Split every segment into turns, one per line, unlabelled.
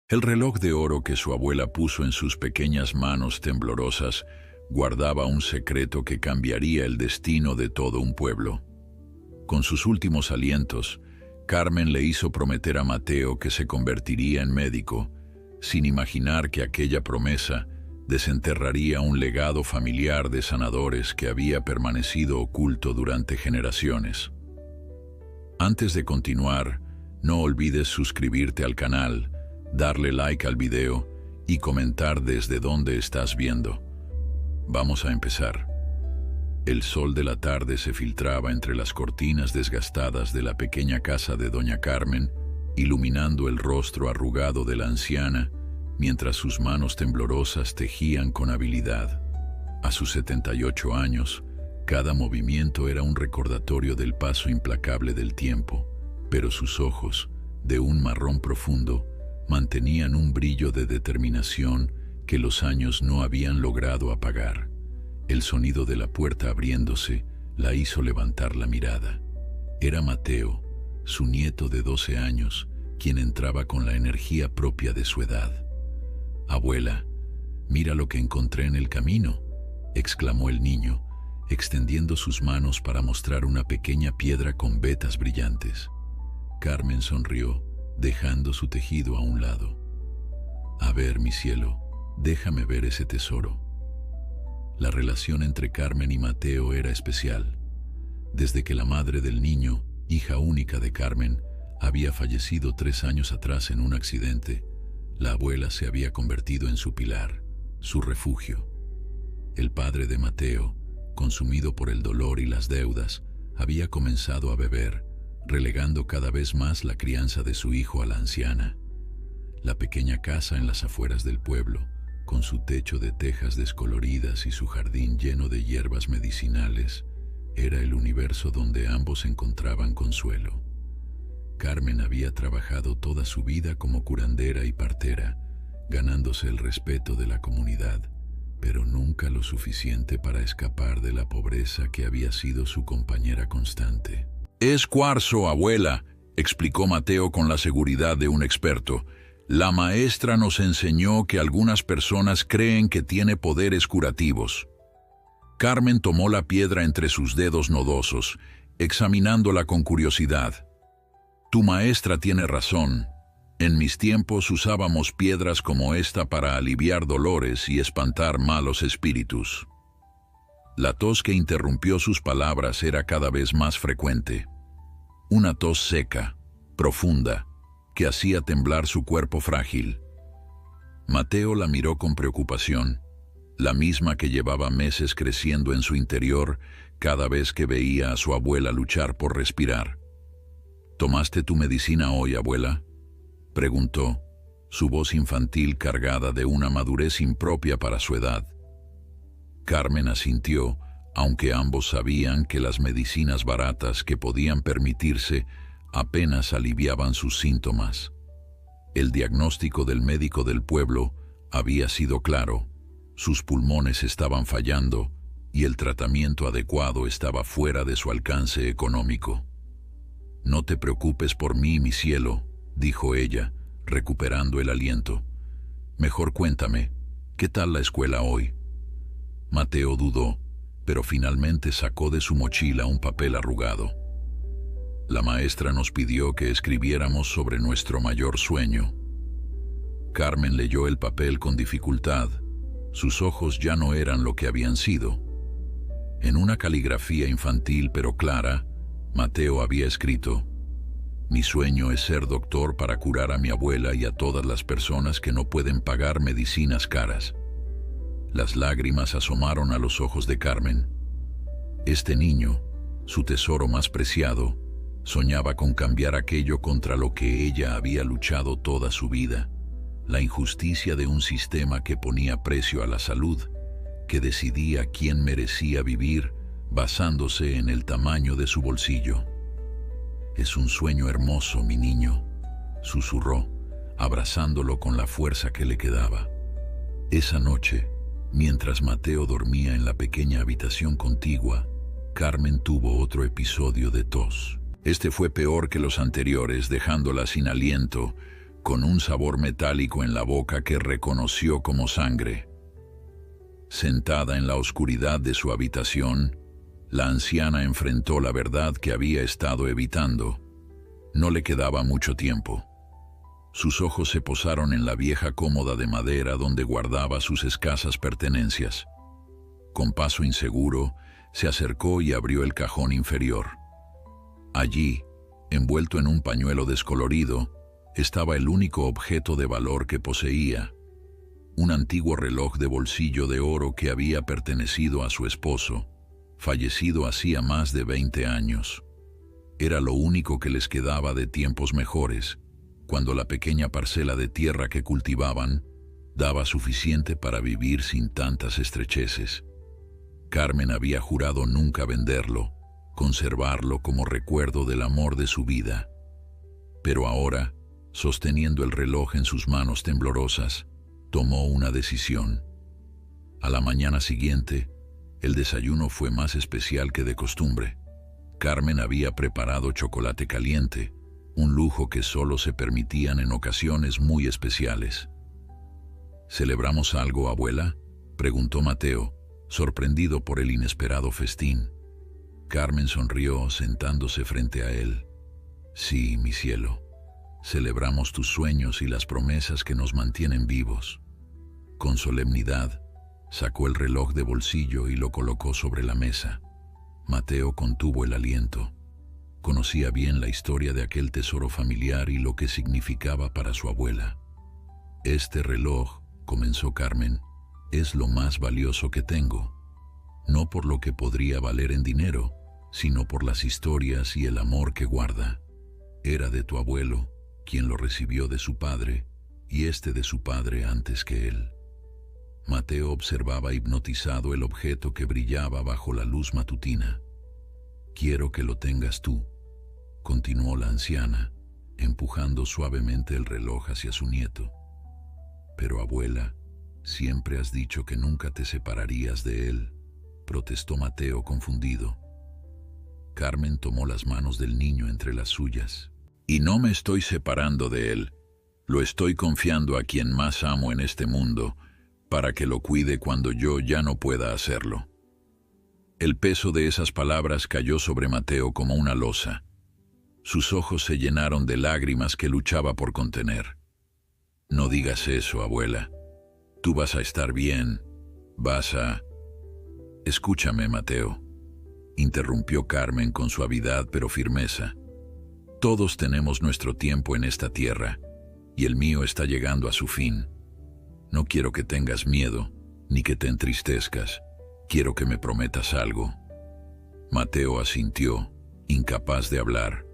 El reloj de oro que su abuela puso en sus pequeñas manos temblorosas guardaba un secreto que cambiaría el destino de todo un pueblo. Con sus últimos alientos, Carmen le hizo prometer a Mateo que se convertiría en médico, sin imaginar que aquella promesa desenterraría un legado familiar de sanadores que había permanecido oculto durante generaciones. Antes de continuar, no olvides suscribirte al canal, darle like al video y comentar desde dónde estás viendo. Vamos a empezar. El sol de la tarde se filtraba entre las cortinas desgastadas de la pequeña casa de doña Carmen, iluminando el rostro arrugado de la anciana, mientras sus manos temblorosas tejían con habilidad. A sus 78 años, cada movimiento era un recordatorio del paso implacable del tiempo, pero sus ojos, de un marrón profundo, mantenían un brillo de determinación que los años no habían logrado apagar. El sonido de la puerta abriéndose la hizo levantar la mirada. Era Mateo, su nieto de 12 años, quien entraba con la energía propia de su edad. «Abuela, mira lo que encontré en el camino», exclamó el niño, extendiendo sus manos para mostrar una pequeña piedra con vetas brillantes. Carmen sonrió, dejando su tejido a un lado. «A ver, mi cielo, déjame ver ese tesoro». La relación entre Carmen y Mateo era especial. Desde que la madre del niño, hija única de Carmen, había fallecido 3 años atrás en un accidente, la abuela se había convertido en su pilar, su refugio. El padre de Mateo, consumido por el dolor y las deudas, había comenzado a beber, relegando cada vez más la crianza de su hijo a la anciana. La pequeña casa en las afueras del pueblo, con su techo de tejas descoloridas y su jardín lleno de hierbas medicinales, era el universo donde ambos encontraban consuelo. Carmen había trabajado toda su vida como curandera y partera, ganándose el respeto de la comunidad, pero nunca lo suficiente para escapar de la pobreza que había sido su compañera constante. «Es cuarzo, abuela», explicó Mateo con la seguridad de un experto. «La maestra nos enseñó que algunas personas creen que tiene poderes curativos». Carmen tomó la piedra entre sus dedos nodosos, examinándola con curiosidad. «Tu maestra tiene razón. En mis tiempos usábamos piedras como esta para aliviar dolores y espantar malos espíritus». La tos que interrumpió sus palabras era cada vez más frecuente. Una tos seca, profunda, que hacía temblar su cuerpo frágil. Mateo la miró con preocupación, la misma que llevaba meses creciendo en su interior cada vez que veía a su abuela luchar por respirar. «¿Tomaste tu medicina hoy, abuela?», preguntó, su voz infantil cargada de una madurez impropia para su edad. Carmen asintió, aunque ambos sabían que las medicinas baratas que podían permitirse apenas aliviaban sus síntomas. El diagnóstico del médico del pueblo había sido claro: sus pulmones estaban fallando y el tratamiento adecuado estaba fuera de su alcance económico. «No te preocupes por mí, mi cielo», dijo ella, recuperando el aliento. «Mejor cuéntame, ¿qué tal la escuela hoy?». Mateo dudó, pero finalmente sacó de su mochila un papel arrugado. «La maestra nos pidió que escribiéramos sobre nuestro mayor sueño». Carmen leyó el papel con dificultad. Sus ojos ya no eran lo que habían sido. En una caligrafía infantil pero clara, Mateo había escrito: «Mi sueño es ser doctor para curar a mi abuela y a todas las personas que no pueden pagar medicinas caras». Las lágrimas asomaron a los ojos de Carmen. Este niño, su tesoro más preciado, soñaba con cambiar aquello contra lo que ella había luchado toda su vida: la injusticia de un sistema que ponía precio a la salud, que decidía quién merecía vivir basándose en el tamaño de su bolsillo. «Es un sueño hermoso, mi niño», susurró, abrazándolo con la fuerza que le quedaba. Esa noche, mientras Mateo dormía en la pequeña habitación contigua, Carmen tuvo otro episodio de tos. Este fue peor que los anteriores, dejándola sin aliento, con un sabor metálico en la boca que reconoció como sangre. Sentada en la oscuridad de su habitación, la anciana enfrentó la verdad que había estado evitando. No le quedaba mucho tiempo. Sus ojos se posaron en la vieja cómoda de madera donde guardaba sus escasas pertenencias. Con paso inseguro, se acercó y abrió el cajón inferior. Allí, envuelto en un pañuelo descolorido, estaba el único objeto de valor que poseía: un antiguo reloj de bolsillo de oro que había pertenecido a su esposo, fallecido hacía más de 20 años. Era lo único que les quedaba de tiempos mejores, cuando la pequeña parcela de tierra que cultivaban daba suficiente para vivir sin tantas estrecheces. Carmen había jurado nunca venderlo, conservarlo como recuerdo del amor de su vida. Pero ahora, sosteniendo el reloj en sus manos temblorosas, tomó una decisión. A la mañana siguiente, el desayuno fue más especial que de costumbre. Carmen había preparado chocolate caliente, un lujo que solo se permitían en ocasiones muy especiales. ¿Celebramos algo, abuela?, preguntó Mateo, sorprendido por el inesperado festín. Carmen sonrió, sentándose frente a él. Sí, mi cielo. Celebramos tus sueños y las promesas que nos mantienen vivos. Con solemnidad, sacó el reloj de bolsillo y lo colocó sobre la mesa. Mateo contuvo el aliento. Conocía bien la historia de aquel tesoro familiar y lo que significaba para su abuela. Este reloj, comenzó Carmen, es lo más valioso que tengo. No por lo que podría valer en dinero, sino por las historias y el amor que guarda. Era de tu abuelo, quien lo recibió de su padre, y este de su padre antes que él. Mateo observaba hipnotizado el objeto que brillaba bajo la luz matutina. Quiero que lo tengas tú, continuó la anciana, empujando suavemente el reloj hacia su nieto. Pero abuela, siempre has dicho que nunca te separarías de él, protestó Mateo confundido. Carmen tomó las manos del niño entre las suyas. Y no me estoy separando de él, lo estoy confiando a quien más amo en este mundo, para que lo cuide cuando yo ya no pueda hacerlo. El peso de esas palabras cayó sobre Mateo como una losa. Sus ojos se llenaron de lágrimas que luchaba por contener. No digas eso, abuela. Tú vas a estar bien. Vas a... Escúchame, Mateo, interrumpió Carmen con suavidad pero firmeza. Todos tenemos nuestro tiempo en esta tierra, y el mío está llegando a su fin. No quiero que tengas miedo, ni que te entristezcas. Quiero que me prometas algo. Mateo asintió, incapaz de hablar.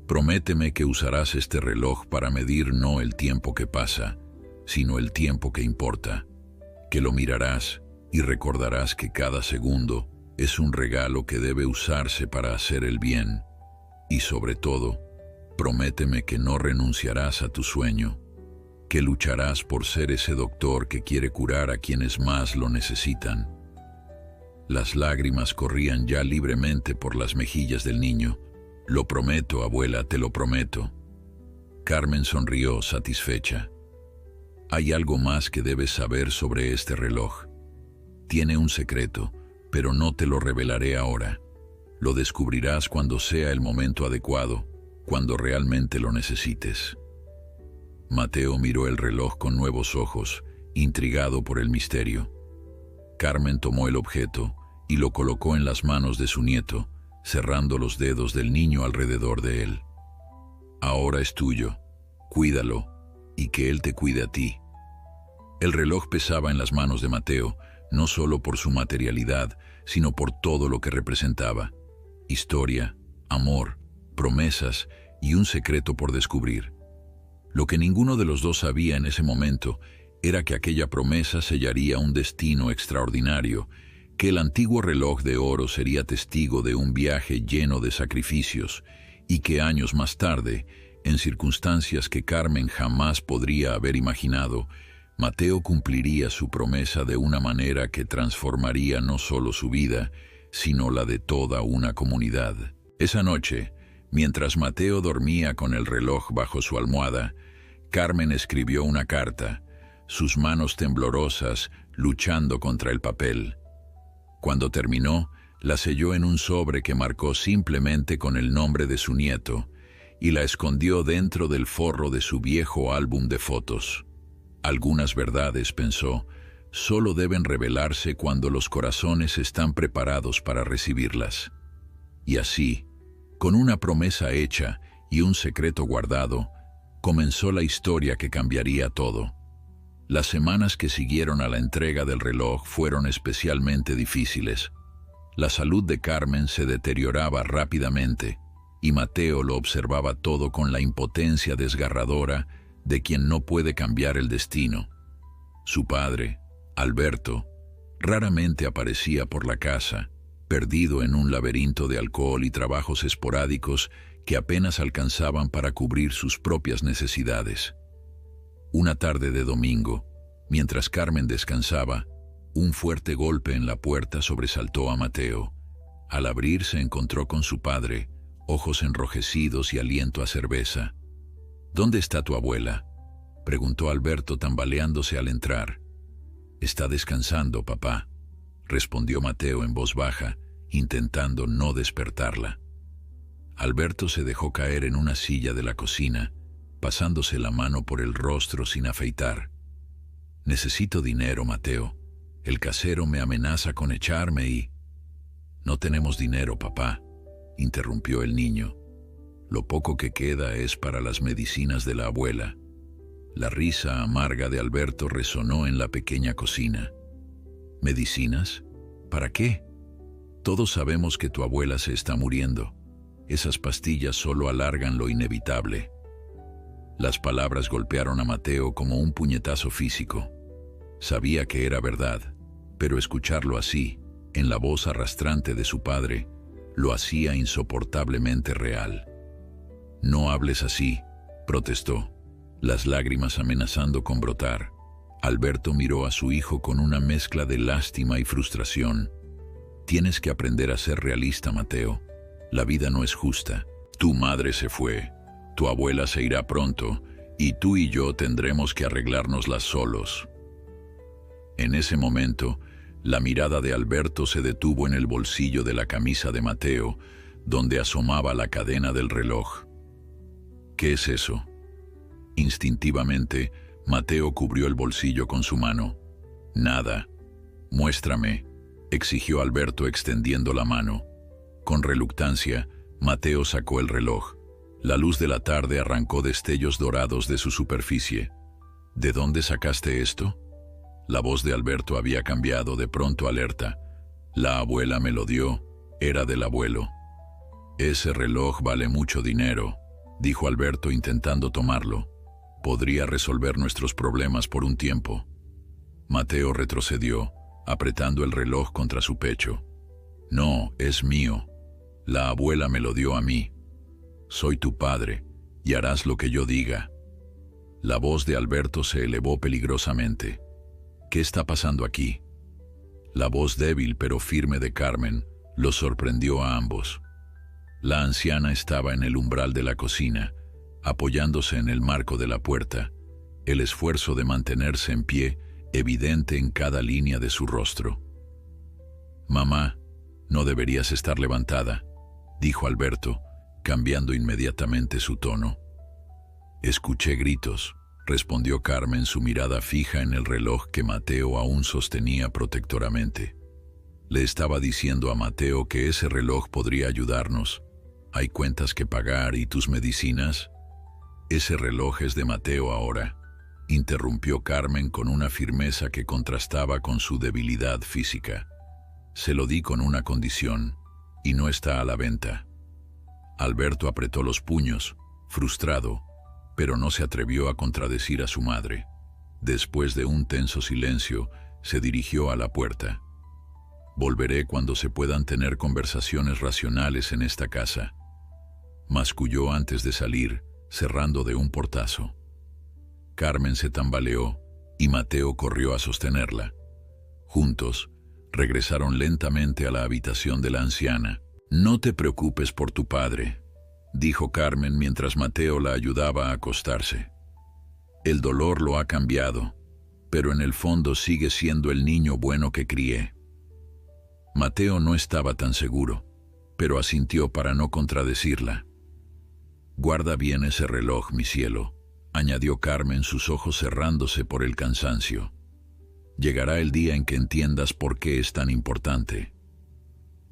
Prométeme que usarás este reloj para medir no el tiempo que pasa, sino el tiempo que importa. Que lo mirarás y recordarás que cada segundo es un regalo que debe usarse para hacer el bien. Y sobre todo, prométeme que no renunciarás a tu sueño, que lucharás por ser ese doctor que quiere curar a quienes más lo necesitan. Las lágrimas corrían ya libremente por las mejillas del niño. Lo prometo, abuela, te lo prometo. Carmen sonrió satisfecha. Hay algo más que debes saber sobre este reloj. Tiene un secreto, pero no te lo revelaré ahora. Lo descubrirás cuando sea el momento adecuado, cuando realmente lo necesites. Mateo miró el reloj con nuevos ojos, intrigado por el misterio. Carmen tomó el objeto y lo colocó en las manos de su nieto, cerrando los dedos del niño alrededor de él. Ahora es tuyo, cuídalo, y que él te cuide a ti. El reloj pesaba en las manos de Mateo, no solo por su materialidad, sino por todo lo que representaba. Historia, amor, promesas y un secreto por descubrir. Lo que ninguno de los dos sabía en ese momento era que aquella promesa sellaría un destino extraordinario, que el antiguo reloj de oro sería testigo de un viaje lleno de sacrificios y que años más tarde, en circunstancias que Carmen jamás podría haber imaginado, Mateo cumpliría su promesa de una manera que transformaría no solo su vida, sino la de toda una comunidad. Esa noche, mientras Mateo dormía con el reloj bajo su almohada, Carmen escribió una carta, sus manos temblorosas, luchando contra el papel. Cuando terminó, la selló en un sobre que marcó simplemente con el nombre de su nieto y la escondió dentro del forro de su viejo álbum de fotos. Algunas verdades, pensó, solo deben revelarse cuando los corazones están preparados para recibirlas. Y así, con una promesa hecha y un secreto guardado, comenzó la historia que cambiaría todo. Las semanas que siguieron a la entrega del reloj fueron especialmente difíciles. La salud de Carmen se deterioraba rápidamente y Mateo lo observaba todo con la impotencia desgarradora de quien no puede cambiar el destino. Su padre, Alberto, raramente aparecía por la casa, perdido en un laberinto de alcohol y trabajos esporádicos que apenas alcanzaban para cubrir sus propias necesidades. Una tarde de domingo, mientras Carmen descansaba, un fuerte golpe en la puerta sobresaltó a Mateo. Al abrir se encontró con su padre, ojos enrojecidos y aliento a cerveza. «¿Dónde está tu abuela?», preguntó Alberto tambaleándose al entrar. «Está descansando, papá», respondió Mateo en voz baja, intentando no despertarla. Alberto se dejó caer en una silla de la cocina, pasándose la mano por el rostro sin afeitar. «Necesito dinero, Mateo. El casero me amenaza con echarme y...» «No tenemos dinero, papá», interrumpió el niño. «Lo poco que queda es para las medicinas de la abuela». La risa amarga de Alberto resonó en la pequeña cocina. «¿Medicinas? ¿Para qué? Todos sabemos que tu abuela se está muriendo. Esas pastillas solo alargan lo inevitable». Las palabras golpearon a Mateo como un puñetazo físico. Sabía que era verdad, pero escucharlo así, en la voz arrastrante de su padre, lo hacía insoportablemente real. «No hables así», protestó, las lágrimas amenazando con brotar. Alberto miró a su hijo con una mezcla de lástima y frustración. «Tienes que aprender a ser realista, Mateo. La vida no es justa. Tu madre se fue, tu abuela se irá pronto, y tú y yo tendremos que arreglárnoslas solos». En ese momento, la mirada de Alberto se detuvo en el bolsillo de la camisa de Mateo, donde asomaba la cadena del reloj. «¿Qué es eso?». Instintivamente, Mateo cubrió el bolsillo con su mano. «Nada». «Muéstrame», exigió Alberto extendiendo la mano. Con reluctancia, Mateo sacó el reloj. La luz de la tarde arrancó destellos dorados de su superficie. «¿De dónde sacaste esto?». La voz de Alberto había cambiado de pronto alerta. «La abuela me lo dio, era del abuelo». «Ese reloj vale mucho dinero», dijo Alberto intentando tomarlo. «Podría resolver nuestros problemas por un tiempo». Mateo retrocedió, apretando el reloj contra su pecho. «No, es mío. La abuela me lo dio a mí. Soy tu padre, y harás lo que yo diga». La voz de Alberto se elevó peligrosamente. «¿Qué está pasando aquí?». La voz débil pero firme de Carmen los sorprendió a ambos. La anciana estaba en el umbral de la cocina, apoyándose en el marco de la puerta, el esfuerzo de mantenerse en pie evidente en cada línea de su rostro. «Mamá, no deberías estar levantada», dijo Alberto, cambiando inmediatamente su tono. «Escuché gritos», respondió Carmen, su mirada fija en el reloj que Mateo aún sostenía protectoramente. Le estaba diciendo a Mateo que ese reloj podría ayudarnos. Hay cuentas que pagar y tus medicinas. «Ese reloj es de Mateo ahora», interrumpió Carmen con una firmeza que contrastaba con su debilidad física. «Se lo di con una condición, y no está a la venta». Alberto apretó los puños, frustrado, pero no se atrevió a contradecir a su madre. Después de un tenso silencio, se dirigió a la puerta. «Volveré cuando se puedan tener conversaciones racionales en esta casa», masculló antes de salir, cerrando de un portazo. Carmen se tambaleó y Mateo corrió a sostenerla. Juntos, regresaron lentamente a la habitación de la anciana. «No te preocupes por tu padre», dijo Carmen mientras Mateo la ayudaba a acostarse. El dolor lo ha cambiado, pero en el fondo sigue siendo el niño bueno que crié. Mateo no estaba tan seguro, pero asintió para no contradecirla. «Guarda bien ese reloj, mi cielo», añadió Carmen, sus ojos cerrándose por el cansancio. «Llegará el día en que entiendas por qué es tan importante».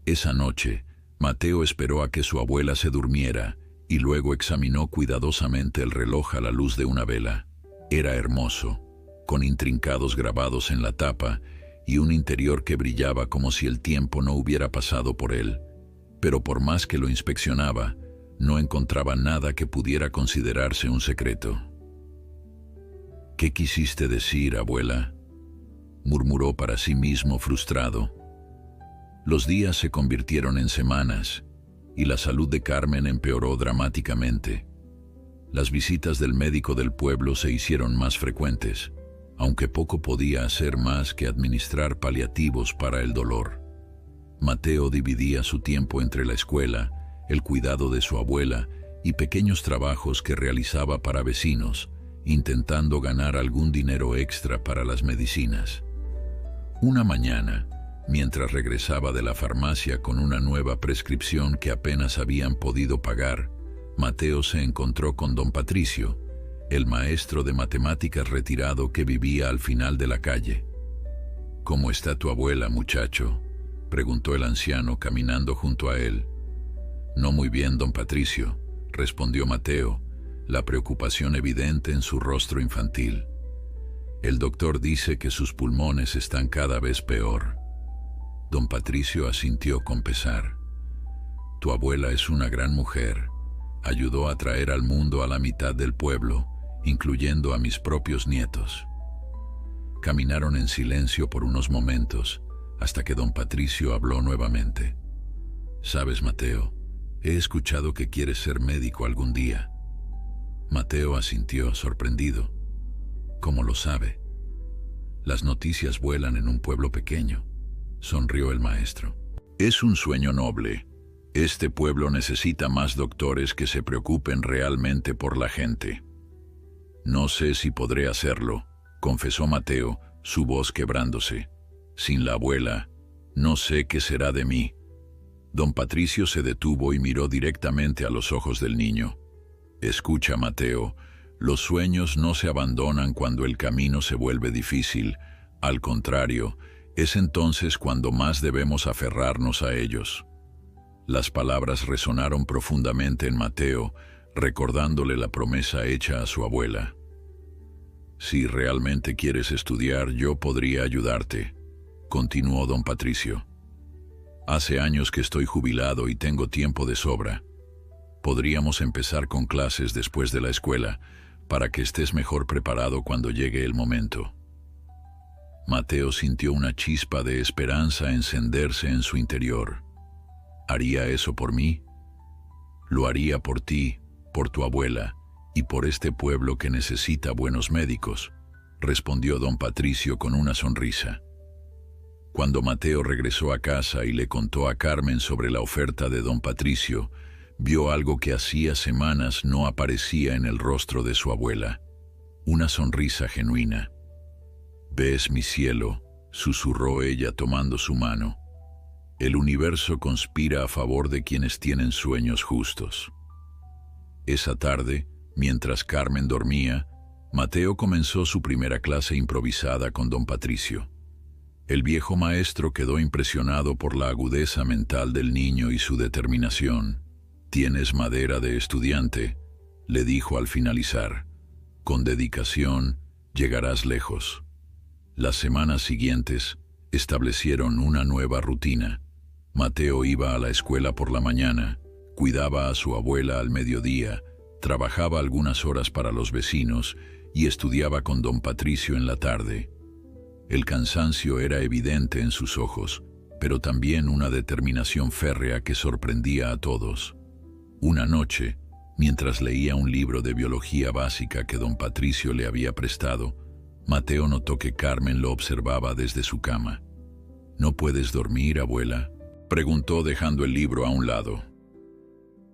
Esa noche, Mateo esperó a que su abuela se durmiera y luego examinó cuidadosamente el reloj a la luz de una vela. Era hermoso, con intrincados grabados en la tapa y un interior que brillaba como si el tiempo no hubiera pasado por él. Pero por más que lo inspeccionaba, no encontraba nada que pudiera considerarse un secreto. «¿Qué quisiste decir, abuela?», murmuró para sí mismo frustrado. Los días se convirtieron en semanas y la salud de Carmen empeoró dramáticamente. Las visitas del médico del pueblo se hicieron más frecuentes, aunque poco podía hacer más que administrar paliativos para el dolor. Mateo dividía su tiempo entre la escuela, el cuidado de su abuela y pequeños trabajos que realizaba para vecinos, intentando ganar algún dinero extra para las medicinas. Una mañana, mientras regresaba de la farmacia con una nueva prescripción que apenas habían podido pagar, Mateo se encontró con don Patricio, el maestro de matemáticas retirado que vivía al final de la calle. «¿Cómo está tu abuela, muchacho?», preguntó el anciano caminando junto a él. «No muy bien, don Patricio», respondió Mateo, la preocupación evidente en su rostro infantil. «El doctor dice que sus pulmones están cada vez peor». Don Patricio asintió con pesar. «Tu abuela es una gran mujer. Ayudó a traer al mundo a la mitad del pueblo, incluyendo a mis propios nietos». Caminaron en silencio por unos momentos, hasta que don Patricio habló nuevamente. «¿Sabes, Mateo? He escuchado que quieres ser médico algún día». Mateo asintió, sorprendido. «¿Cómo lo sabe?». «Las noticias vuelan en un pueblo pequeño», sonrió el maestro. «Es un sueño noble. Este pueblo necesita más doctores que se preocupen realmente por la gente». «No sé si podré hacerlo», confesó Mateo, su voz quebrándose. «Sin la abuela, no sé qué será de mí». Don Patricio se detuvo y miró directamente a los ojos del niño. «Escucha, Mateo, los sueños no se abandonan cuando el camino se vuelve difícil. Al contrario, es entonces cuando más debemos aferrarnos a ellos». Las palabras resonaron profundamente en Mateo, recordándole la promesa hecha a su abuela. «Si realmente quieres estudiar, yo podría ayudarte», continuó don Patricio. «Hace años que estoy jubilado y tengo tiempo de sobra. Podríamos empezar con clases después de la escuela, para que estés mejor preparado cuando llegue el momento». Mateo sintió una chispa de esperanza encenderse en su interior. «¿Haría eso por mí?». «Lo haría por ti, por tu abuela y por este pueblo que necesita buenos médicos», respondió don Patricio con una sonrisa. Cuando Mateo regresó a casa y le contó a Carmen sobre la oferta de don Patricio, vio algo que hacía semanas no aparecía en el rostro de su abuela: una sonrisa genuina. «¿Ves, mi cielo?», susurró ella tomando su mano. «El universo conspira a favor de quienes tienen sueños justos». Esa tarde, mientras Carmen dormía, Mateo comenzó su primera clase improvisada con don Patricio. El viejo maestro quedó impresionado por la agudeza mental del niño y su determinación. «Tienes madera de estudiante», le dijo al finalizar. «Con dedicación, llegarás lejos». Las semanas siguientes establecieron una nueva rutina. Mateo iba a la escuela por la mañana, cuidaba a su abuela al mediodía, trabajaba algunas horas para los vecinos y estudiaba con don Patricio en la tarde. El cansancio era evidente en sus ojos, pero también una determinación férrea que sorprendía a todos. Una noche, mientras leía un libro de biología básica que don Patricio le había prestado, Mateo notó que Carmen lo observaba desde su cama. «¿No puedes dormir, abuela?», preguntó dejando el libro a un lado.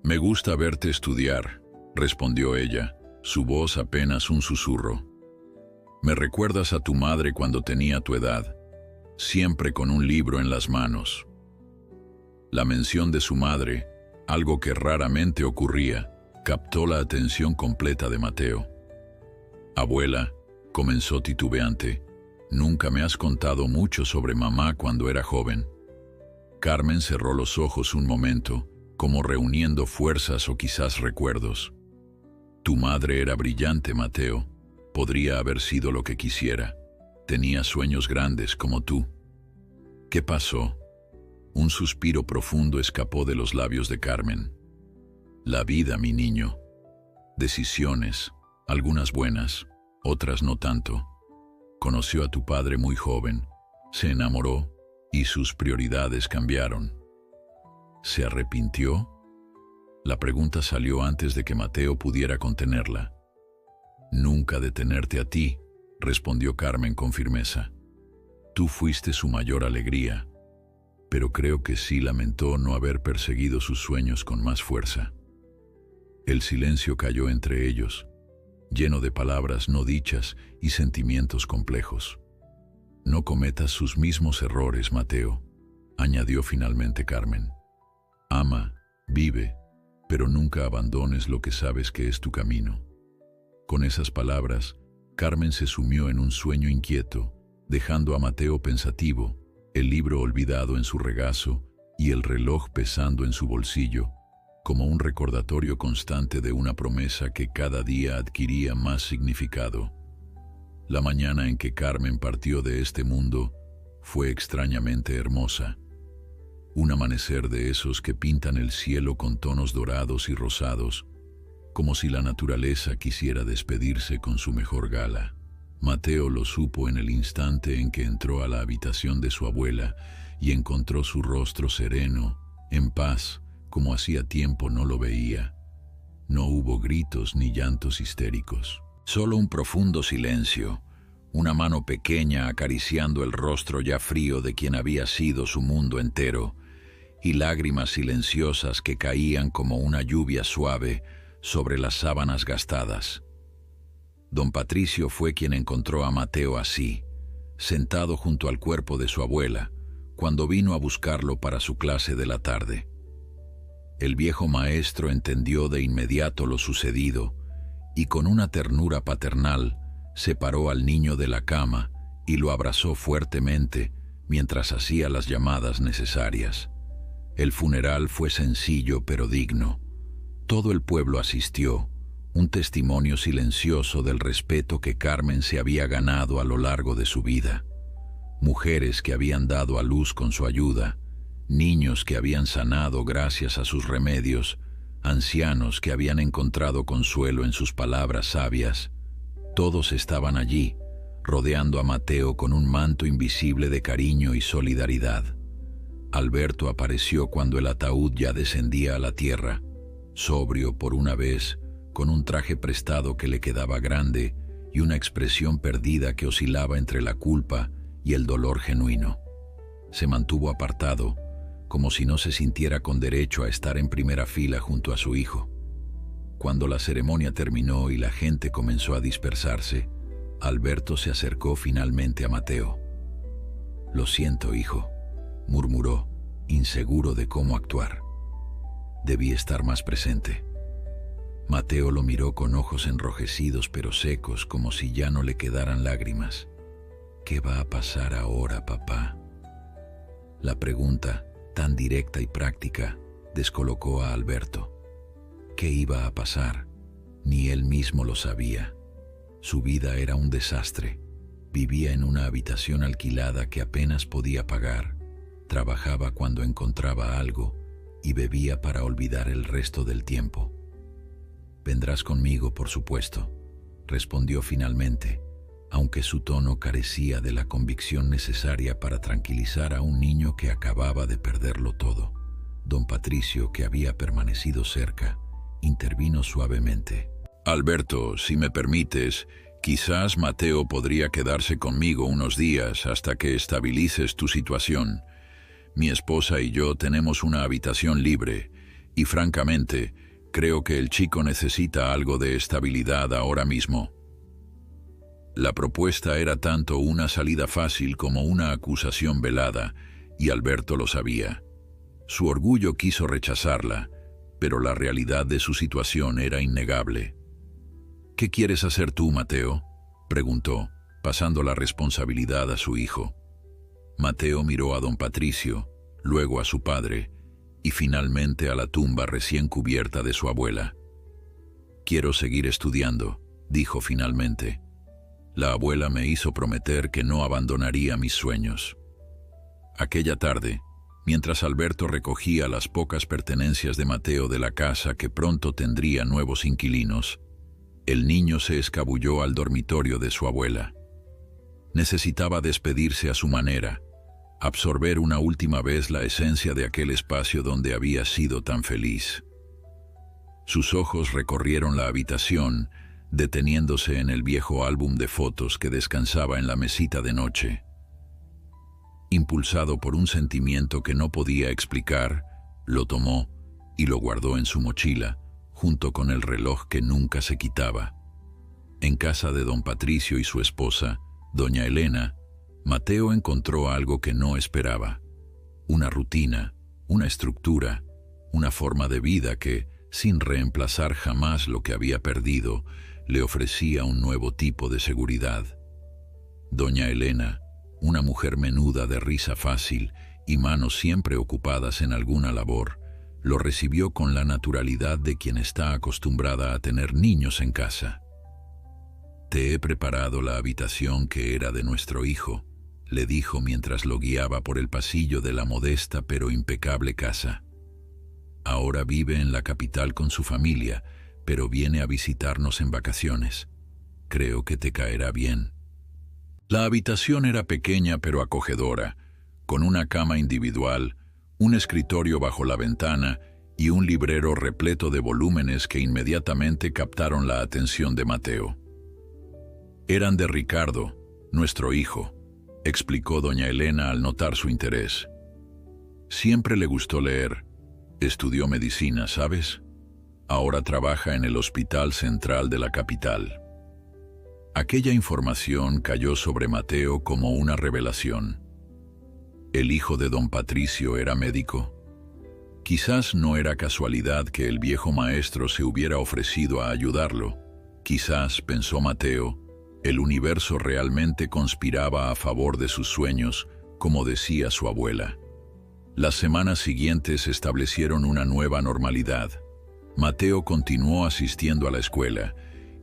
«Me gusta verte estudiar», respondió ella, su voz apenas un susurro. Me recuerdas a tu madre cuando tenía tu edad, siempre con un libro en las manos. La mención de su madre, algo que raramente ocurría, captó la atención completa de Mateo. Abuela, comenzó titubeante, nunca me has contado mucho sobre mamá cuando era joven. Carmen cerró los ojos un momento, como reuniendo fuerzas o quizás recuerdos. Tu madre era brillante, Mateo. Podría haber sido lo que quisiera. Tenía sueños grandes como tú. ¿Qué pasó? Un suspiro profundo escapó de los labios de Carmen. La vida, mi niño. Decisiones, algunas buenas, otras no tanto. Conoció a tu padre muy joven, se enamoró y sus prioridades cambiaron. ¿Se arrepintió? La pregunta salió antes de que Mateo pudiera contenerla. Nunca detenerte a ti, respondió Carmen con firmeza. Tú fuiste su mayor alegría, pero creo que sí lamentó no haber perseguido sus sueños con más fuerza. El silencio cayó entre ellos, lleno de palabras no dichas y sentimientos complejos. No cometas sus mismos errores, Mateo, añadió finalmente Carmen. Ama, vive, pero nunca abandones lo que sabes que es tu camino. Con esas palabras, Carmen se sumió en un sueño inquieto, dejando a Mateo pensativo, el libro olvidado en su regazo y el reloj pesando en su bolsillo, como un recordatorio constante de una promesa que cada día adquiría más significado. La mañana en que Carmen partió de este mundo fue extrañamente hermosa. Un amanecer de esos que pintan el cielo con tonos dorados y rosados, como si la naturaleza quisiera despedirse con su mejor gala. Mateo lo supo en el instante en que entró a la habitación de su abuela y encontró su rostro sereno, en paz, como hacía tiempo no lo veía. No hubo gritos ni llantos histéricos. Solo un profundo silencio, una mano pequeña acariciando el rostro ya frío de quien había sido su mundo entero, y lágrimas silenciosas que caían como una lluvia suave sobre las sábanas gastadas. Don Patricio fue quien encontró a Mateo así, sentado junto al cuerpo de su abuela, cuando vino a buscarlo para su clase de la tarde. El viejo maestro entendió de inmediato lo sucedido y con una ternura paternal separó al niño de la cama y lo abrazó fuertemente mientras hacía las llamadas necesarias. El funeral fue sencillo pero digno. Todo el pueblo asistió, un testimonio silencioso del respeto que Carmen se había ganado a lo largo de su vida. Mujeres que habían dado a luz con su ayuda, niños que habían sanado gracias a sus remedios, ancianos que habían encontrado consuelo en sus palabras sabias. Todos estaban allí, rodeando a Mateo con un manto invisible de cariño y solidaridad. Alberto apareció cuando el ataúd ya descendía a la tierra, sobrio por una vez, con un traje prestado que le quedaba grande y una expresión perdida que oscilaba entre la culpa y el dolor genuino. Se mantuvo apartado, como si no se sintiera con derecho a estar en primera fila junto a su hijo. Cuando la ceremonia terminó y la gente comenzó a dispersarse, Alberto se acercó finalmente a Mateo. «Lo siento, hijo», murmuró, inseguro de cómo actuar. «Debí estar más presente». Mateo lo miró con ojos enrojecidos pero secos, como si ya no le quedaran lágrimas. «¿Qué va a pasar ahora, papá?». La pregunta, tan directa y práctica, descolocó a Alberto. ¿Qué iba a pasar? Ni él mismo lo sabía. Su vida era un desastre. Vivía en una habitación alquilada que apenas podía pagar. Trabajaba cuando encontraba algo y bebía para olvidar el resto del tiempo. «Vendrás conmigo, por supuesto», respondió finalmente, aunque su tono carecía de la convicción necesaria para tranquilizar a un niño que acababa de perderlo todo. Don Patricio, que había permanecido cerca, intervino suavemente. «Alberto, si me permites, quizás Mateo podría quedarse conmigo unos días hasta que estabilices tu situación. Mi esposa y yo tenemos una habitación libre y, francamente, creo que el chico necesita algo de estabilidad ahora mismo». La propuesta era tanto una salida fácil como una acusación velada, y Alberto lo sabía. Su orgullo quiso rechazarla, pero la realidad de su situación era innegable. «¿Qué quieres hacer tú, Mateo?», preguntó, pasando la responsabilidad a su hijo. Mateo miró a don Patricio, luego a su padre, y finalmente a la tumba recién cubierta de su abuela. «Quiero seguir estudiando», dijo finalmente. «La abuela me hizo prometer que no abandonaría mis sueños». Aquella tarde, mientras Alberto recogía las pocas pertenencias de Mateo de la casa que pronto tendría nuevos inquilinos, el niño se escabulló al dormitorio de su abuela. Necesitaba despedirse a su manera, absorber una última vez la esencia de aquel espacio donde había sido tan feliz. Sus ojos recorrieron la habitación, deteniéndose en el viejo álbum de fotos que descansaba en la mesita de noche. Impulsado por un sentimiento que no podía explicar, lo tomó y lo guardó en su mochila, junto con el reloj que nunca se quitaba. En casa de don Patricio y su esposa, doña Elena, Mateo encontró algo que no esperaba: una rutina, una estructura, una forma de vida que, sin reemplazar jamás lo que había perdido, le ofrecía un nuevo tipo de seguridad. Doña Elena, una mujer menuda de risa fácil y manos siempre ocupadas en alguna labor, lo recibió con la naturalidad de quien está acostumbrada a tener niños en casa. «Te he preparado la habitación que era de nuestro hijo», le dijo mientras lo guiaba por el pasillo de la modesta pero impecable casa. «Ahora vive en la capital con su familia, pero viene a visitarnos en vacaciones. Creo que te caerá bien». La habitación era pequeña pero acogedora, con una cama individual, un escritorio bajo la ventana y un librero repleto de volúmenes que inmediatamente captaron la atención de Mateo. «Eran de Ricardo, nuestro hijo», explicó doña Elena al notar su interés. «Siempre le gustó leer. Estudió medicina, ¿sabes? Ahora trabaja en el Hospital Central de la capital». Aquella información cayó sobre Mateo como una revelación. ¿El hijo de don Patricio era médico? Quizás no era casualidad que el viejo maestro se hubiera ofrecido a ayudarlo. Quizás, pensó Mateo, el universo realmente conspiraba a favor de sus sueños, como decía su abuela. Las semanas siguientes establecieron una nueva normalidad. Mateo continuó asistiendo a la escuela,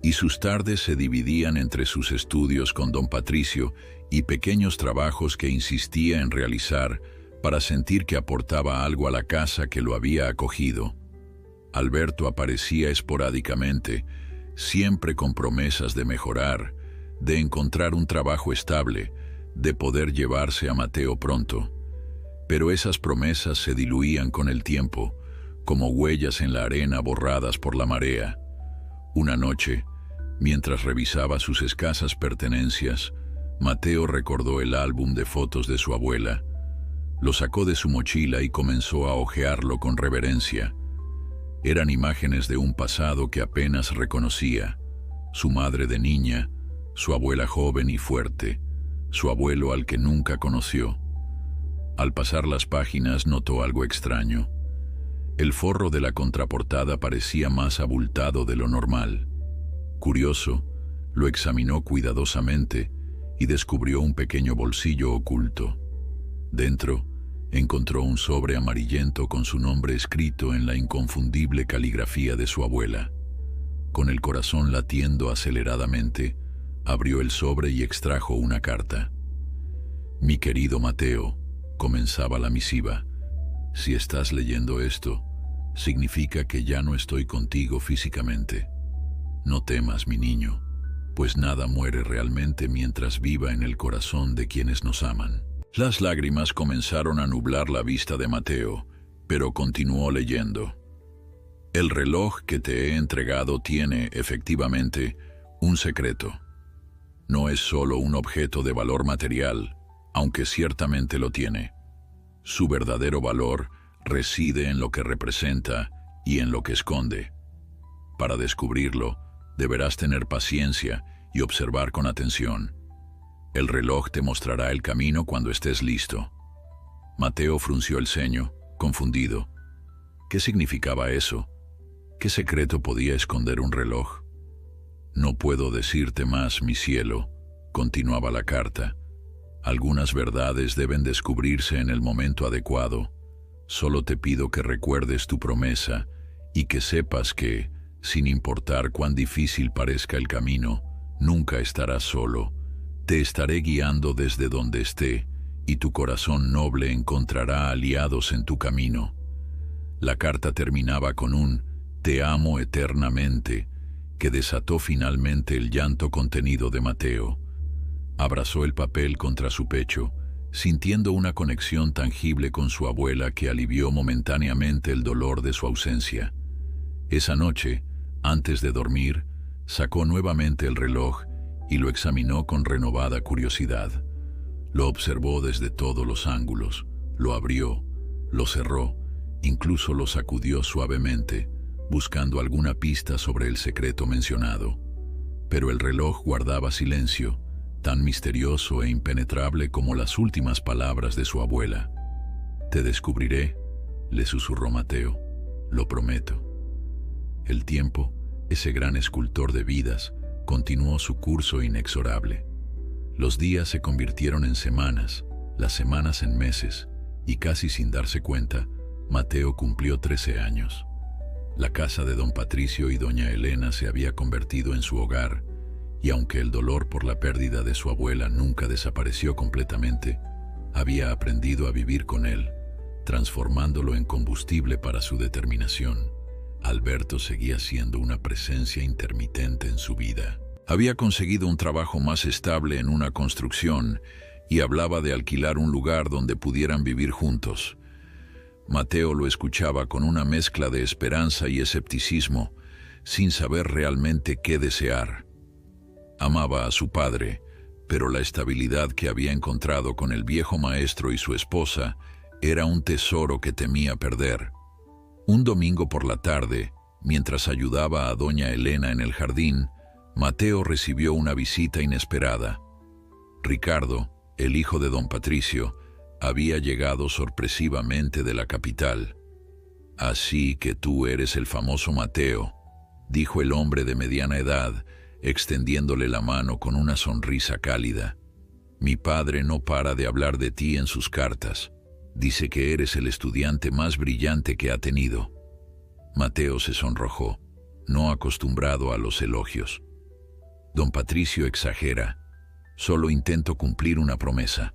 y sus tardes se dividían entre sus estudios con don Patricio y pequeños trabajos que insistía en realizar para sentir que aportaba algo a la casa que lo había acogido. Alberto aparecía esporádicamente, siempre con promesas de mejorar, de encontrar un trabajo estable, de poder llevarse a Mateo pronto. Pero esas promesas se diluían con el tiempo, como huellas en la arena borradas por la marea. Una noche, mientras revisaba sus escasas pertenencias, Mateo recordó el álbum de fotos de su abuela. Lo sacó de su mochila y comenzó a hojearlo con reverencia. Eran imágenes de un pasado que apenas reconocía: su madre de niña, su abuela joven y fuerte, su abuelo al que nunca conoció. Al pasar las páginas notó algo extraño. El forro de la contraportada parecía más abultado de lo normal. Curioso, lo examinó cuidadosamente y descubrió un pequeño bolsillo oculto. Dentro, encontró un sobre amarillento con su nombre escrito en la inconfundible caligrafía de su abuela. Con el corazón latiendo aceleradamente, abrió el sobre y extrajo una carta. «Mi querido Mateo», comenzaba la misiva, «si estás leyendo esto, significa que ya no estoy contigo físicamente. No temas, mi niño, pues nada muere realmente mientras viva en el corazón de quienes nos aman». Las lágrimas comenzaron a nublar la vista de Mateo, pero continuó leyendo. «El reloj que te he entregado tiene, efectivamente, un secreto. No es solo un objeto de valor material, aunque ciertamente lo tiene. Su verdadero valor reside en lo que representa y en lo que esconde. Para descubrirlo, deberás tener paciencia y observar con atención. El reloj te mostrará el camino cuando estés listo. Mateo frunció el ceño, confundido. ¿Qué significaba eso? ¿Qué secreto podía esconder un reloj? No puedo decirte más, mi cielo, continuaba la carta. Algunas verdades deben descubrirse en el momento adecuado. Solo te pido que recuerdes tu promesa y que sepas que, sin importar cuán difícil parezca el camino, nunca estarás solo. Te estaré guiando desde donde esté, y tu corazón noble encontrará aliados en tu camino. La carta terminaba con un «Te amo eternamente», que desató finalmente el llanto contenido de Mateo. Abrazó el papel contra su pecho, sintiendo una conexión tangible con su abuela que alivió momentáneamente el dolor de su ausencia. Esa noche, antes de dormir, sacó nuevamente el reloj y lo examinó con renovada curiosidad. Lo observó desde todos los ángulos, lo abrió, lo cerró, incluso lo sacudió suavemente, buscando alguna pista sobre el secreto mencionado. Pero el reloj guardaba silencio, tan misterioso e impenetrable como las últimas palabras de su abuela. «Te descubriré», le susurró Mateo, «lo prometo». El tiempo, ese gran escultor de vidas, continuó su curso inexorable. Los días se convirtieron en semanas, las semanas en meses, y casi sin darse cuenta, Mateo cumplió 13 años. La casa de don Patricio y doña Elena se había convertido en su hogar, y aunque el dolor por la pérdida de su abuela nunca desapareció completamente, había aprendido a vivir con él, transformándolo en combustible para su determinación. Alberto seguía siendo una presencia intermitente en su vida. Había conseguido un trabajo más estable en una construcción y hablaba de alquilar un lugar donde pudieran vivir juntos. Mateo lo escuchaba con una mezcla de esperanza y escepticismo, sin saber realmente qué desear. Amaba a su padre, pero la estabilidad que había encontrado con el viejo maestro y su esposa era un tesoro que temía perder. Un domingo por la tarde, mientras ayudaba a doña Elena en el jardín, Mateo recibió una visita inesperada. Ricardo, el hijo de don Patricio, había llegado sorpresivamente de la capital. «Así que tú eres el famoso Mateo», dijo el hombre de mediana edad, extendiéndole la mano con una sonrisa cálida. «Mi padre no para de hablar de ti en sus cartas. Dice que eres el estudiante más brillante que ha tenido». Mateo se sonrojó, no acostumbrado a los elogios. «Don Patricio exagera. Solo intento cumplir una promesa».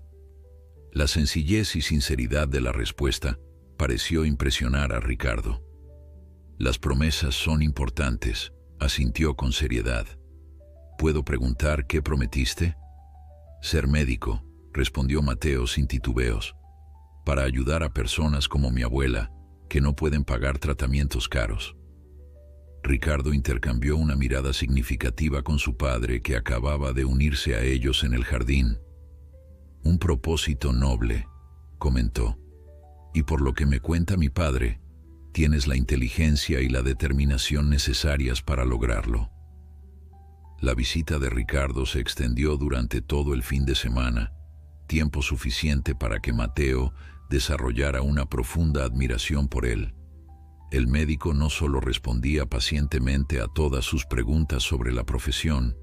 La sencillez y sinceridad de la respuesta pareció impresionar a Ricardo. «Las promesas son importantes», asintió con seriedad. «¿Puedo preguntar qué prometiste?» «Ser médico», respondió Mateo sin titubeos, «para ayudar a personas como mi abuela, que no pueden pagar tratamientos caros». Ricardo intercambió una mirada significativa con su padre, que acababa de unirse a ellos en el jardín. «Un propósito noble», comentó, «y por lo que me cuenta mi padre, tienes la inteligencia y la determinación necesarias para lograrlo». La visita de Ricardo se extendió durante todo el fin de semana, tiempo suficiente para que Mateo desarrollara una profunda admiración por él. El médico no solo respondía pacientemente a todas sus preguntas sobre la profesión,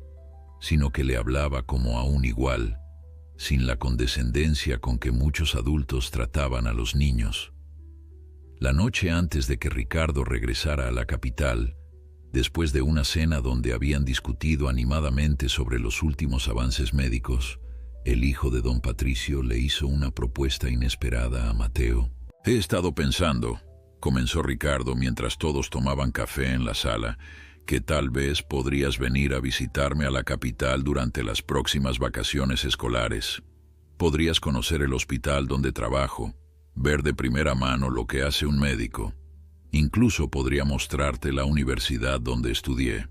sino que le hablaba como a un igual, sin la condescendencia con que muchos adultos trataban a los niños. La noche antes de que Ricardo regresara a la capital, después de una cena donde habían discutido animadamente sobre los últimos avances médicos, el hijo de don Patricio le hizo una propuesta inesperada a Mateo. «He estado pensando», comenzó Ricardo mientras todos tomaban café en la sala, «que tal vez podrías venir a visitarme a la capital durante las próximas vacaciones escolares. Podrías conocer el hospital donde trabajo, ver de primera mano lo que hace un médico. Incluso podría mostrarte la universidad donde estudié».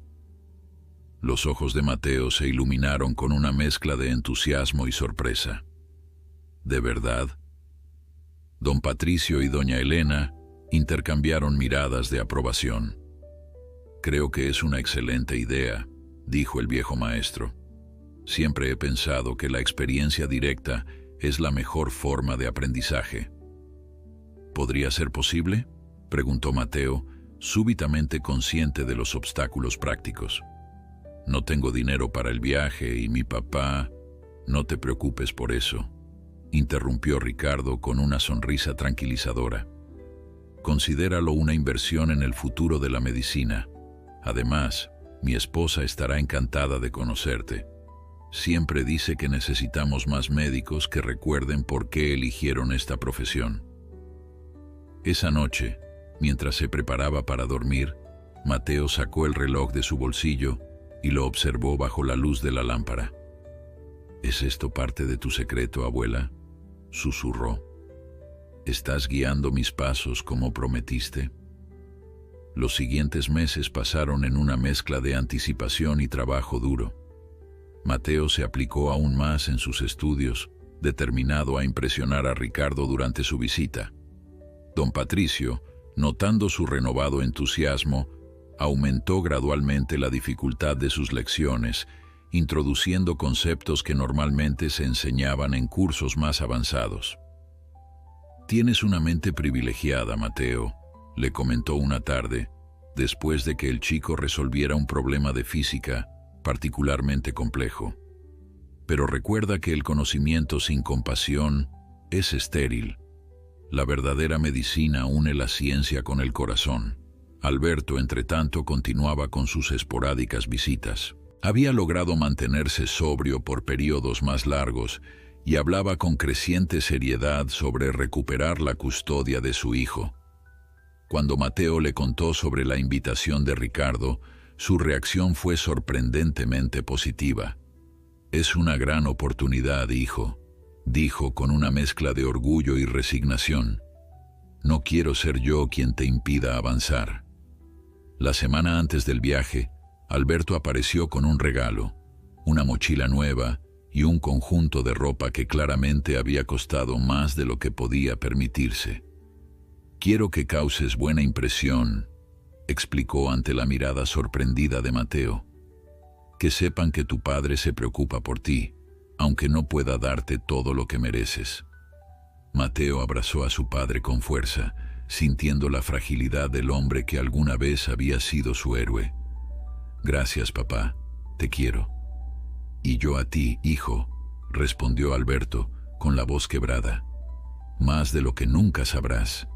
Los ojos de Mateo se iluminaron con una mezcla de entusiasmo y sorpresa. «¿De verdad?» Don Patricio y doña Elena intercambiaron miradas de aprobación. «Creo que es una excelente idea», dijo el viejo maestro. Siempre he pensado que la experiencia directa es la mejor forma de aprendizaje. ¿Podría ser posible?, preguntó Mateo, súbitamente consciente de los obstáculos prácticos. No tengo dinero para el viaje y mi papá... No te preocupes por eso, interrumpió Ricardo con una sonrisa tranquilizadora. Considéralo una inversión en el futuro de la medicina. Además, mi esposa estará encantada de conocerte. Siempre dice que necesitamos más médicos que recuerden por qué eligieron esta profesión. Esa noche, mientras se preparaba para dormir, Mateo sacó el reloj de su bolsillo y lo observó bajo la luz de la lámpara. ¿Es esto parte de tu secreto, abuela?, susurró. ¿Estás guiando mis pasos como prometiste? Los siguientes meses pasaron en una mezcla de anticipación y trabajo duro. Mateo se aplicó aún más en sus estudios, determinado a impresionar a Ricardo durante su visita. Don Patricio, notando su renovado entusiasmo, aumentó gradualmente la dificultad de sus lecciones, introduciendo conceptos que normalmente se enseñaban en cursos más avanzados. «Tienes una mente privilegiada, Mateo», le comentó una tarde, después de que el chico resolviera un problema de física particularmente complejo. Pero recuerda que el conocimiento sin compasión es estéril. La verdadera medicina une la ciencia con el corazón. Alberto, entretanto, continuaba con sus esporádicas visitas. Había logrado mantenerse sobrio por periodos más largos y hablaba con creciente seriedad sobre recuperar la custodia de su hijo. Cuando Mateo le contó sobre la invitación de Ricardo, su reacción fue sorprendentemente positiva. «Es una gran oportunidad, hijo», dijo con una mezcla de orgullo y resignación. «No quiero ser yo quien te impida avanzar». La semana antes del viaje, Alberto apareció con un regalo, una mochila nueva y un conjunto de ropa que claramente había costado más de lo que podía permitirse. «Quiero que causes buena impresión», explicó ante la mirada sorprendida de Mateo. «Que sepan que tu padre se preocupa por ti, aunque no pueda darte todo lo que mereces». Mateo abrazó a su padre con fuerza, sintiendo la fragilidad del hombre que alguna vez había sido su héroe. «Gracias, papá, te quiero». «Y yo a ti, hijo», respondió Alberto, con la voz quebrada. «Más de lo que nunca sabrás».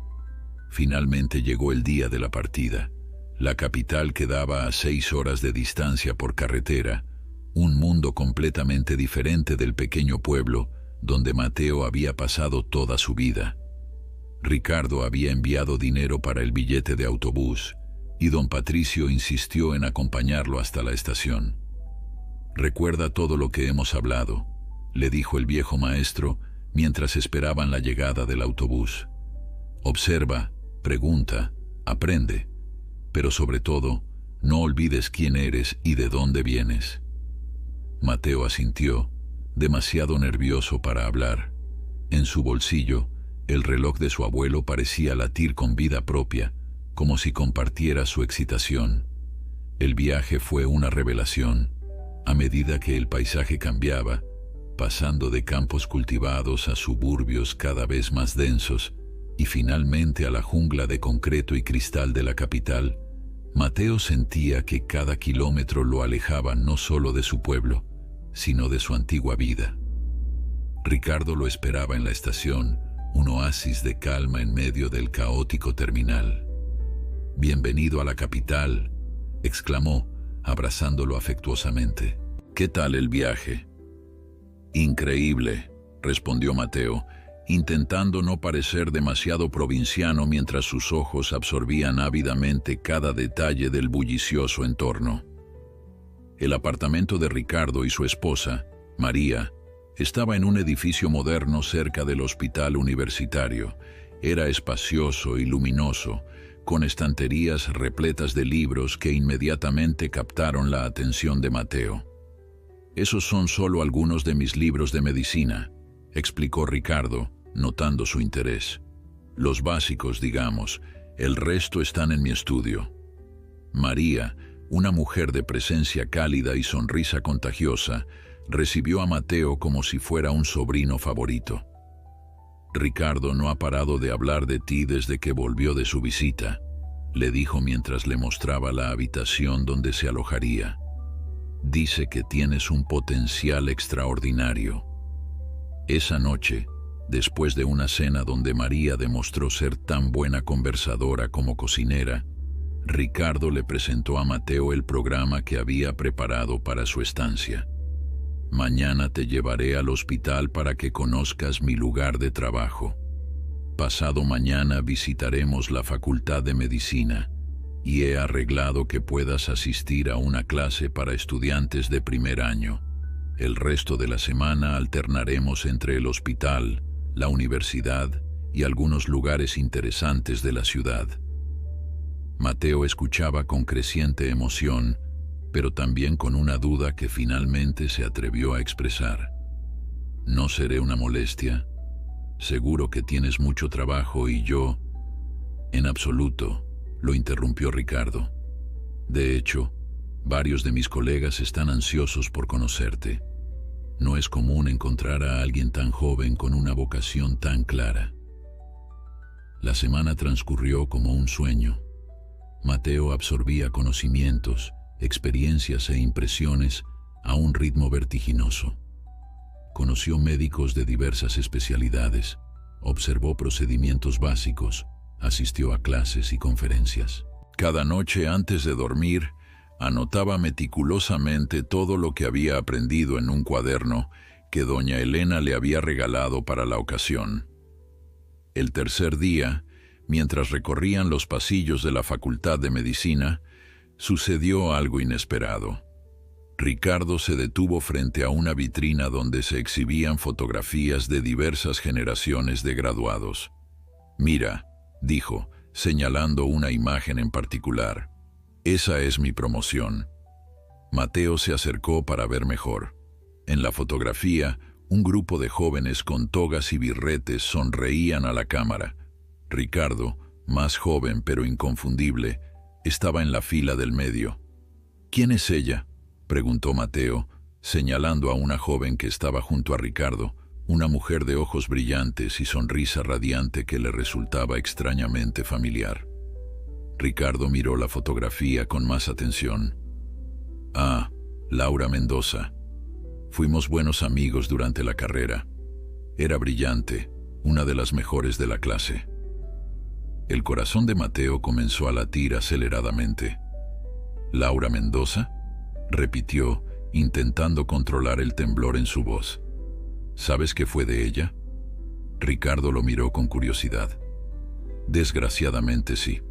Finalmente llegó el día de la partida. La capital quedaba a 6 horas de distancia por carretera, un mundo completamente diferente del pequeño pueblo donde Mateo había pasado toda su vida. Ricardo había enviado dinero para el billete de autobús y don Patricio insistió en acompañarlo hasta la estación. «Recuerda todo lo que hemos hablado», le dijo el viejo maestro mientras esperaban la llegada del autobús. «Observa, pregunta, aprende, pero sobre todo, no olvides quién eres y de dónde vienes». Mateo asintió, demasiado nervioso para hablar. En su bolsillo, el reloj de su abuelo parecía latir con vida propia, como si compartiera su excitación. El viaje fue una revelación. A medida que el paisaje cambiaba, pasando de campos cultivados a suburbios cada vez más densos y finalmente a la jungla de concreto y cristal de la capital, Mateo sentía que cada kilómetro lo alejaba no solo de su pueblo, sino de su antigua vida. Ricardo lo esperaba en la estación, un oasis de calma en medio del caótico terminal. «Bienvenido a la capital», exclamó, abrazándolo afectuosamente. «¿Qué tal el viaje?» «Increíble», respondió Mateo, intentando no parecer demasiado provinciano mientras sus ojos absorbían ávidamente cada detalle del bullicioso entorno. El apartamento de Ricardo y su esposa, María, estaba en un edificio moderno cerca del hospital universitario. Era espacioso y luminoso, con estanterías repletas de libros que inmediatamente captaron la atención de Mateo. «Esos son solo algunos de mis libros de medicina», explicó Ricardo, notando su interés. «Los básicos, digamos, el resto están en mi estudio». María, Una mujer de presencia cálida y sonrisa contagiosa recibió a Mateo como si fuera un sobrino favorito. Ricardo no ha parado de hablar de ti desde que volvió de su visita, le dijo mientras le mostraba la habitación donde se alojaría. Dice que tienes un potencial extraordinario. Esa noche, después de una cena donde María demostró ser tan buena conversadora como cocinera, Ricardo le presentó a Mateo el programa que había preparado para su estancia. Mañana te llevaré al hospital para que conozcas mi lugar de trabajo. Pasado mañana visitaremos la Facultad de Medicina y he arreglado que puedas asistir a una clase para estudiantes de primer año. El resto de la semana alternaremos entre el hospital, la universidad y algunos lugares interesantes de la ciudad. Mateo escuchaba con creciente emoción, pero también con una duda que finalmente se atrevió a expresar. ¿No seré una molestia? Seguro que tienes mucho trabajo y yo... En absoluto, lo interrumpió Ricardo. De hecho, varios de mis colegas están ansiosos por conocerte. No es común encontrar a alguien tan joven con una vocación tan clara. La semana transcurrió como un sueño. Mateo absorbía conocimientos, experiencias e impresiones a un ritmo vertiginoso. Conoció médicos de diversas especialidades, observó procedimientos básicos, asistió a clases y conferencias. Cada noche antes de dormir, anotaba meticulosamente todo lo que había aprendido en un cuaderno que doña Elena le había regalado para la ocasión. El tercer día, mientras recorrían los pasillos de la Facultad de Medicina, sucedió algo inesperado. Ricardo se detuvo frente a una vitrina donde se exhibían fotografías de diversas generaciones de graduados. «Mira», dijo, señalando una imagen en particular. «Esa es mi promoción». Mateo se acercó para ver mejor. En la fotografía, un grupo de jóvenes con togas y birretes sonreían a la cámara. Ricardo, más joven pero inconfundible, estaba en la fila del medio. «¿Quién es ella?», preguntó Mateo, señalando a una joven que estaba junto a Ricardo, una mujer de ojos brillantes y sonrisa radiante que le resultaba extrañamente familiar. Ricardo miró la fotografía con más atención. «Ah, Laura Mendoza. Fuimos buenos amigos durante la carrera. Era brillante, una de las mejores de la clase». El corazón de Mateo comenzó a latir aceleradamente. «¿Laura Mendoza?», repitió, intentando controlar el temblor en su voz. «¿Sabes qué fue de ella?». Ricardo lo miró con curiosidad. «Desgraciadamente sí.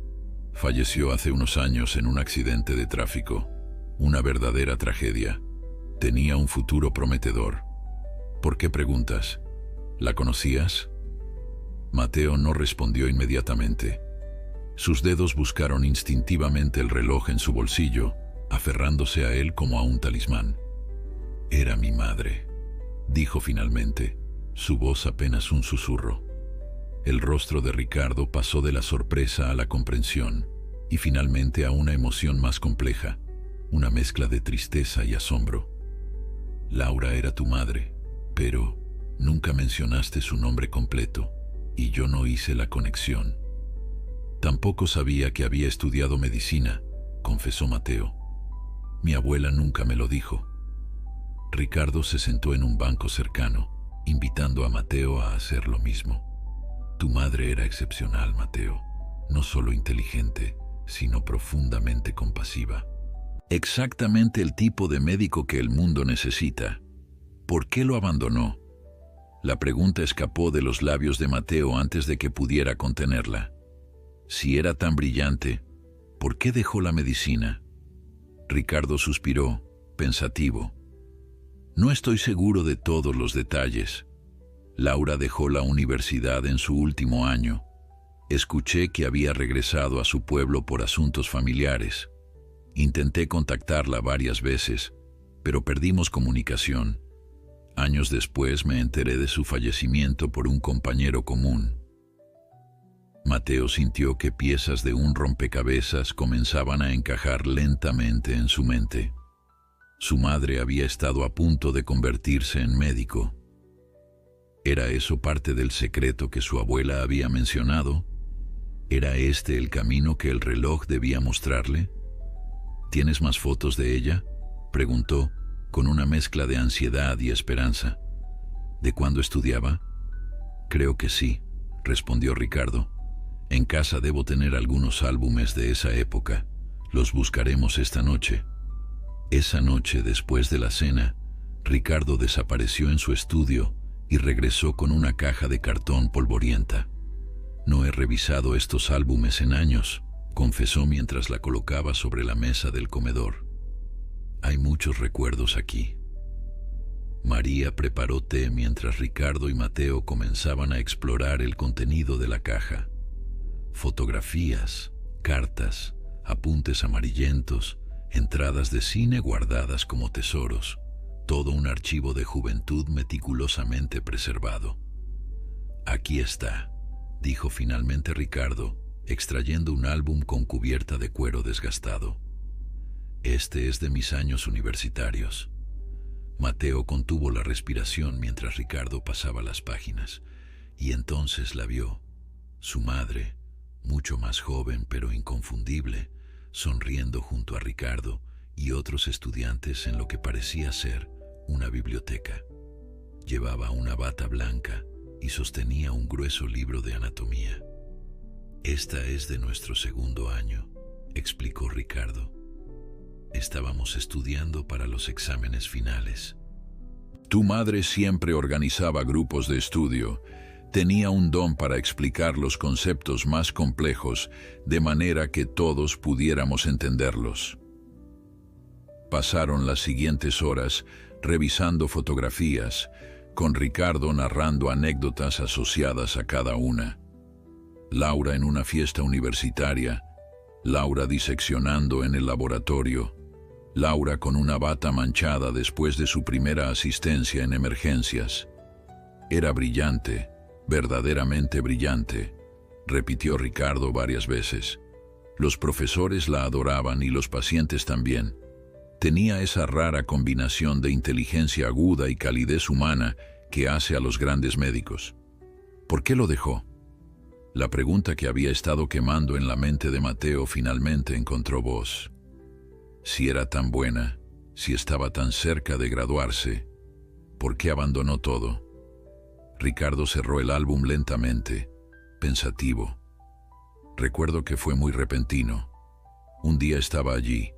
Falleció hace unos años en un accidente de tráfico. Una verdadera tragedia. Tenía un futuro prometedor». «¿Por qué preguntas? ¿La conocías?». Mateo no respondió inmediatamente. Sus dedos buscaron instintivamente el reloj en su bolsillo, aferrándose a él como a un talismán. «Era mi madre», dijo finalmente, su voz apenas un susurro. El rostro de Ricardo pasó de la sorpresa a la comprensión y finalmente a una emoción más compleja, una mezcla de tristeza y asombro. «Laura era tu madre, pero nunca mencionaste su nombre completo y yo no hice la conexión». «Tampoco sabía que había estudiado medicina», confesó Mateo. «Mi abuela nunca me lo dijo». Ricardo se sentó en un banco cercano, invitando a Mateo a hacer lo mismo. «Tu madre era excepcional, Mateo. No solo inteligente, sino profundamente compasiva. Exactamente el tipo de médico que el mundo necesita. ¿Por qué lo abandonó?». La pregunta escapó de los labios de Mateo antes de que pudiera contenerla. Si era tan brillante, ¿por qué dejó la medicina? Ricardo suspiró, pensativo. «No estoy seguro de todos los detalles. Laura dejó la universidad en su último año. Escuché que había regresado a su pueblo por asuntos familiares. Intenté contactarla varias veces, pero perdimos comunicación. Años después me enteré de su fallecimiento por un compañero común». Mateo sintió que piezas de un rompecabezas comenzaban a encajar lentamente en su mente. Su madre había estado a punto de convertirse en médico. ¿Era eso parte del secreto que su abuela había mencionado? ¿Era este el camino que el reloj debía mostrarle? ¿Tienes más fotos de ella?, preguntó, con una mezcla de ansiedad y esperanza. ¿De cuándo estudiaba? Creo que sí, respondió Ricardo. En casa debo tener algunos álbumes de esa época. Los buscaremos esta noche. Esa noche, después de la cena, Ricardo desapareció en su estudio y regresó con una caja de cartón polvorienta. No he revisado estos álbumes en años, confesó mientras la colocaba sobre la mesa del comedor. Hay muchos recuerdos aquí. María preparó té mientras Ricardo y Mateo comenzaban a explorar el contenido de la caja. Fotografías, cartas, apuntes amarillentos, entradas de cine guardadas como tesoros, todo un archivo de juventud meticulosamente preservado. Aquí está, dijo finalmente Ricardo, extrayendo un álbum con cubierta de cuero desgastado. Este es de mis años universitarios. Mateo contuvo la respiración mientras Ricardo pasaba las páginas, y entonces la vio, su madre, mucho más joven pero inconfundible, sonriendo junto a Ricardo y otros estudiantes en lo que parecía ser una biblioteca. Llevaba una bata blanca y sostenía un grueso libro de anatomía. Esta es de nuestro segundo año, explicó Ricardo. Estábamos estudiando para los exámenes finales. Tu madre siempre organizaba grupos de estudio. Tenía un don para explicar los conceptos más complejos de manera que todos pudiéramos entenderlos. Pasaron las siguientes horas revisando fotografías, con Ricardo narrando anécdotas asociadas a cada una. Laura en una fiesta universitaria, Laura diseccionando en el laboratorio, Laura con una bata manchada después de su primera asistencia en emergencias. Era brillante, verdaderamente brillante, repitió Ricardo varias veces. Los profesores la adoraban y los pacientes también. Tenía esa rara combinación de inteligencia aguda y calidez humana que hace a los grandes médicos. ¿Por qué lo dejó? La pregunta que había estado quemando en la mente de Mateo finalmente encontró voz. Si era tan buena, si estaba tan cerca de graduarse, ¿por qué abandonó todo? Ricardo cerró el álbum lentamente, pensativo. Recuerdo que fue muy repentino. Un día estaba allí,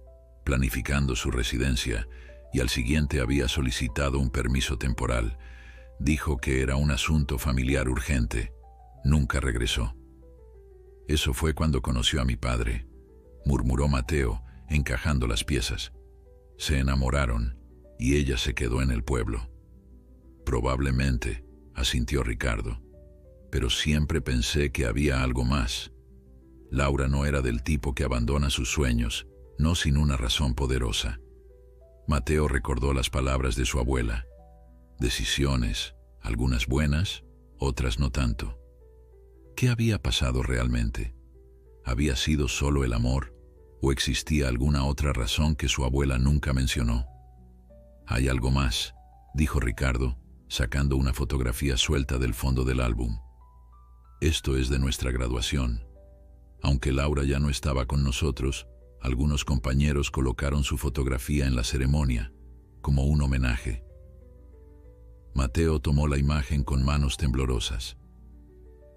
planificando su residencia, y al siguiente había solicitado un permiso temporal. Dijo que era un asunto familiar urgente. Nunca regresó. Eso fue cuando conoció a mi padre, murmuró Mateo, encajando las piezas. Se enamoraron, y ella se quedó en el pueblo. Probablemente, asintió Ricardo, pero siempre pensé que había algo más. Laura no era del tipo que abandona sus sueños, no sin una razón poderosa. Mateo recordó las palabras de su abuela. Decisiones, algunas buenas, otras no tanto. ¿Qué había pasado realmente? ¿Había sido solo el amor, o existía alguna otra razón que su abuela nunca mencionó? Hay algo más, dijo Ricardo, sacando una fotografía suelta del fondo del álbum. Esto es de nuestra graduación. Aunque Laura ya no estaba con nosotros, algunos compañeros colocaron su fotografía en la ceremonia, como un homenaje. Mateo tomó la imagen con manos temblorosas.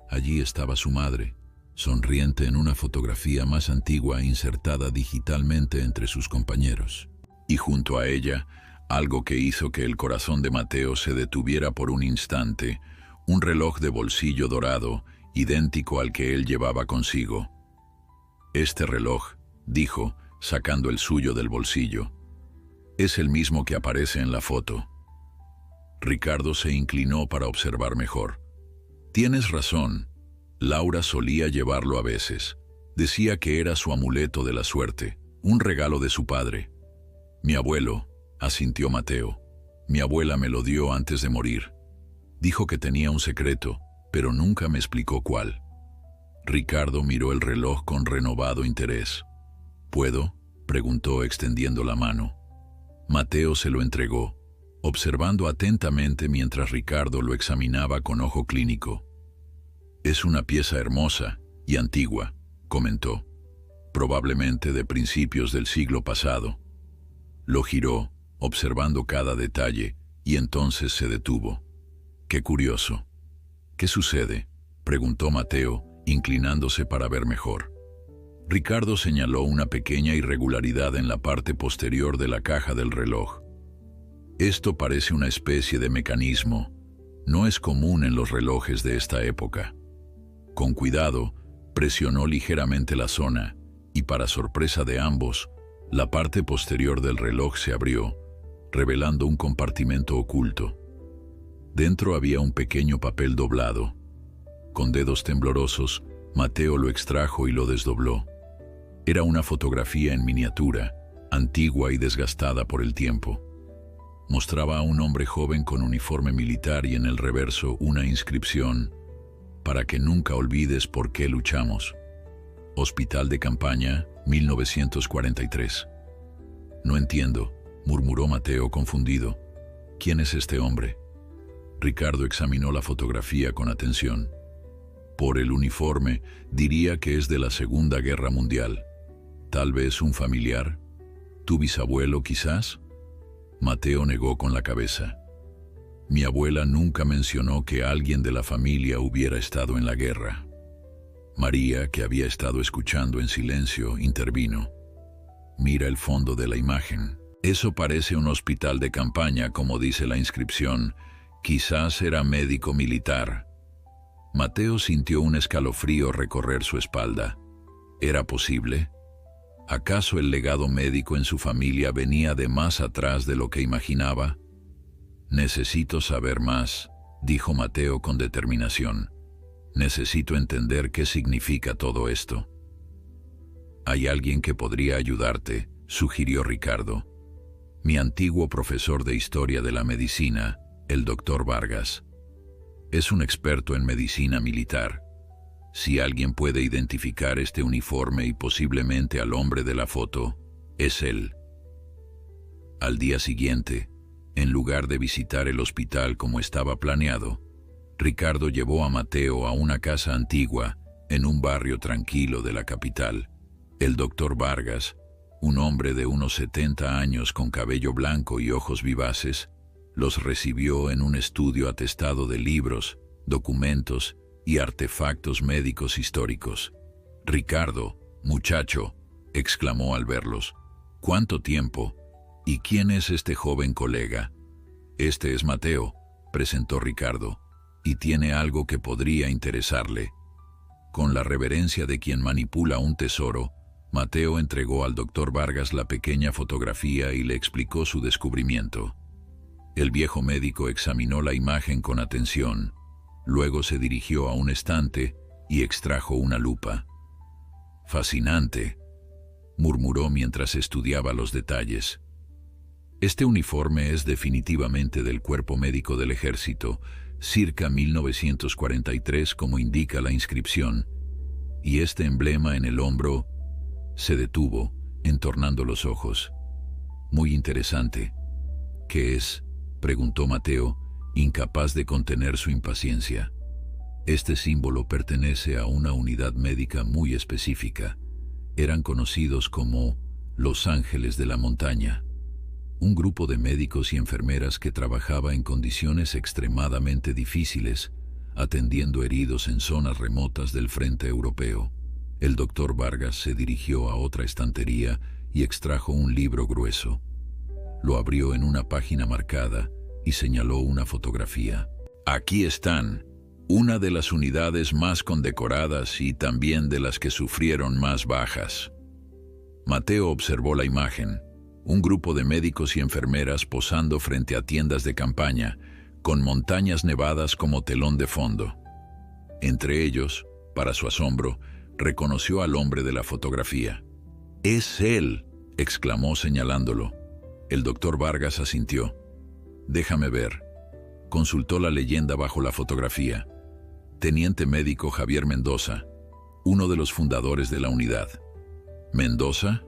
Allí estaba su madre, sonriente en una fotografía más antigua insertada digitalmente entre sus compañeros. Y junto a ella, algo que hizo que el corazón de Mateo se detuviera por un instante, un reloj de bolsillo dorado, idéntico al que él llevaba consigo. Este reloj, dijo, sacando el suyo del bolsillo, es el mismo que aparece en la foto. Ricardo se inclinó para observar mejor. Tienes razón. Laura solía llevarlo a veces. Decía que era su amuleto de la suerte, un regalo de su padre. Mi abuelo, asintió Mateo. Mi abuela me lo dio antes de morir. Dijo que tenía un secreto, pero nunca me explicó cuál. Ricardo miró el reloj con renovado interés. ¿Puedo?, preguntó extendiendo la mano. Mateo se lo entregó, observando atentamente mientras Ricardo lo examinaba con ojo clínico. «Es una pieza hermosa y antigua», comentó, «probablemente de principios del siglo pasado». Lo giró, observando cada detalle, y entonces se detuvo. «Qué curioso». «¿Qué sucede?», preguntó Mateo, inclinándose para ver mejor. Ricardo señaló una pequeña irregularidad en la parte posterior de la caja del reloj. «Esto parece una especie de mecanismo. No es común en los relojes de esta época». Con cuidado, presionó ligeramente la zona, y para sorpresa de ambos, la parte posterior del reloj se abrió, revelando un compartimento oculto. Dentro había un pequeño papel doblado. Con dedos temblorosos, Mateo lo extrajo y lo desdobló. Era una fotografía en miniatura, antigua y desgastada por el tiempo. Mostraba a un hombre joven con uniforme militar y en el reverso una inscripción: «Para que nunca olvides por qué luchamos. Hospital de Campaña, 1943». «No entiendo», murmuró Mateo confundido. «¿Quién es este hombre?». Ricardo examinó la fotografía con atención. Por el uniforme, diría que es de la Segunda Guerra Mundial. ¿Tal vez un familiar? ¿Tu bisabuelo, quizás?». Mateo negó con la cabeza. «Mi abuela nunca mencionó que alguien de la familia hubiera estado en la guerra». María, que había estado escuchando en silencio, intervino. «Mira el fondo de la imagen. Eso parece un hospital de campaña, como dice la inscripción. Quizás era médico militar». Mateo sintió un escalofrío recorrer su espalda. ¿Era posible? ¿Acaso el legado médico en su familia venía de más atrás de lo que imaginaba? «Necesito saber más», dijo Mateo con determinación. «Necesito entender qué significa todo esto». «Hay alguien que podría ayudarte», sugirió Ricardo. «Mi antiguo profesor de historia de la medicina, el doctor Vargas. Es un experto en medicina militar. Si alguien puede identificar este uniforme y posiblemente al hombre de la foto, es él». Al día siguiente, en lugar de visitar el hospital como estaba planeado, Ricardo llevó a Mateo a una casa antigua en un barrio tranquilo de la capital. El doctor Vargas, un hombre de unos 70 años con cabello blanco y ojos vivaces, los recibió en un estudio atestado de libros, documentos y artefactos médicos históricos. «Ricardo, muchacho», exclamó al verlos, «¿cuánto tiempo? ¿Y quién es este joven colega?». «Este es Mateo», presentó Ricardo, «y tiene algo que podría interesarle». Con la reverencia de quien manipula un tesoro, Mateo entregó al doctor Vargas la pequeña fotografía y le explicó su descubrimiento. El viejo médico examinó la imagen con atención. Luego se dirigió a un estante y extrajo una lupa. «Fascinante», murmuró mientras estudiaba los detalles. «Este uniforme es definitivamente del Cuerpo Médico del Ejército, circa 1943, como indica la inscripción. Y este emblema en el hombro…». Se detuvo, entornando los ojos. «Muy interesante». «¿Qué es?», preguntó Mateo, incapaz de contener su impaciencia. «Este símbolo pertenece a una unidad médica muy específica. Eran conocidos como los Ángeles de la Montaña. Un grupo de médicos y enfermeras que trabajaba en condiciones extremadamente difíciles, atendiendo heridos en zonas remotas del frente europeo». El doctor Vargas se dirigió a otra estantería y extrajo un libro grueso. Lo abrió en una página marcada y señaló una fotografía. «Aquí están, una de las unidades más condecoradas y también de las que sufrieron más bajas». Mateo observó la imagen. Un grupo de médicos y enfermeras posando frente a tiendas de campaña, con montañas nevadas como telón de fondo. Entre ellos, para su asombro, reconoció al hombre de la fotografía. «Es él», exclamó señalándolo. El doctor Vargas asintió. «Déjame ver». Consultó la leyenda bajo la fotografía. «Teniente médico Javier Mendoza, uno de los fundadores de la unidad. ¿Mendoza?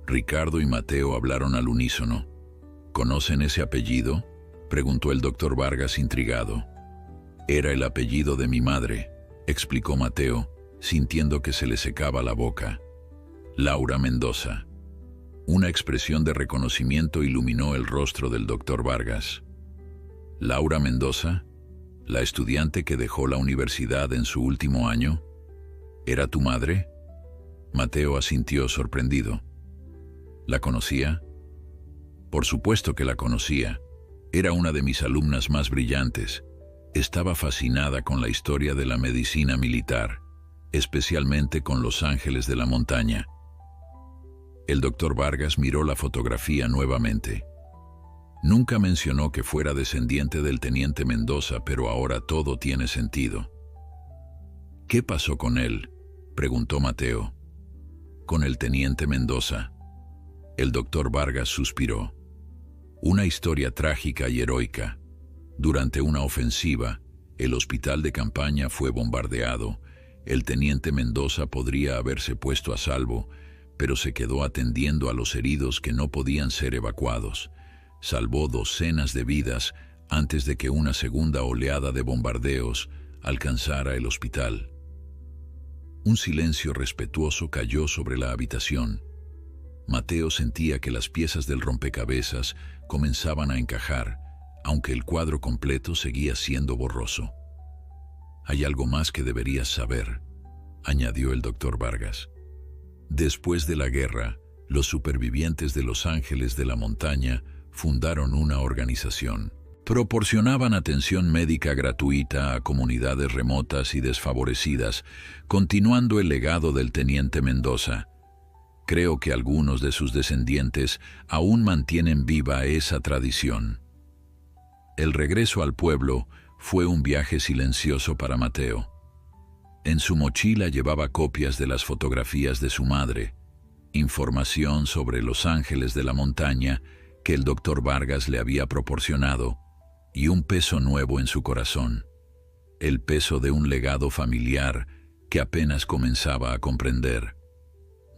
Ricardo y Mateo hablaron al unísono. ¿Conocen ese apellido?, preguntó el doctor Vargas intrigado. Era el apellido de mi madre, explicó Mateo, sintiendo que se le secaba la boca. Laura Mendoza. Una expresión de reconocimiento iluminó el rostro del doctor Vargas. ¿Laura Mendoza? ¿La estudiante que dejó la universidad en su último año? ¿Era tu madre? Mateo asintió sorprendido. ¿La conocía? Por supuesto que la conocía. Era una de mis alumnas más brillantes. Estaba fascinada con la historia de la medicina militar, especialmente con los ángeles de la montaña. El doctor Vargas miró la fotografía nuevamente. Nunca mencionó que fuera descendiente del teniente Mendoza, pero ahora todo tiene sentido. ¿Qué pasó con él?, preguntó Mateo. Con el teniente Mendoza. El doctor Vargas suspiró. Una historia trágica y heroica. Durante una ofensiva, el hospital de campaña fue bombardeado. El teniente Mendoza podría haberse puesto a salvo, pero se quedó atendiendo a los heridos que no podían ser evacuados. Salvó docenas de vidas antes de que una segunda oleada de bombardeos alcanzara el hospital. Un silencio respetuoso cayó sobre la habitación. Mateo sentía que las piezas del rompecabezas comenzaban a encajar, aunque el cuadro completo seguía siendo borroso. «Hay algo más que deberías saber», añadió el doctor Vargas. Después de la guerra, los supervivientes de los Ángeles de la Montaña fundaron una organización. Proporcionaban atención médica gratuita a comunidades remotas y desfavorecidas, continuando el legado del teniente Mendoza. Creo que algunos de sus descendientes aún mantienen viva esa tradición. El regreso al pueblo fue un viaje silencioso para Mateo. En su mochila llevaba copias de las fotografías de su madre, información sobre los Ángeles de la Montaña que el doctor Vargas le había proporcionado, y un peso nuevo en su corazón, el peso de un legado familiar que apenas comenzaba a comprender.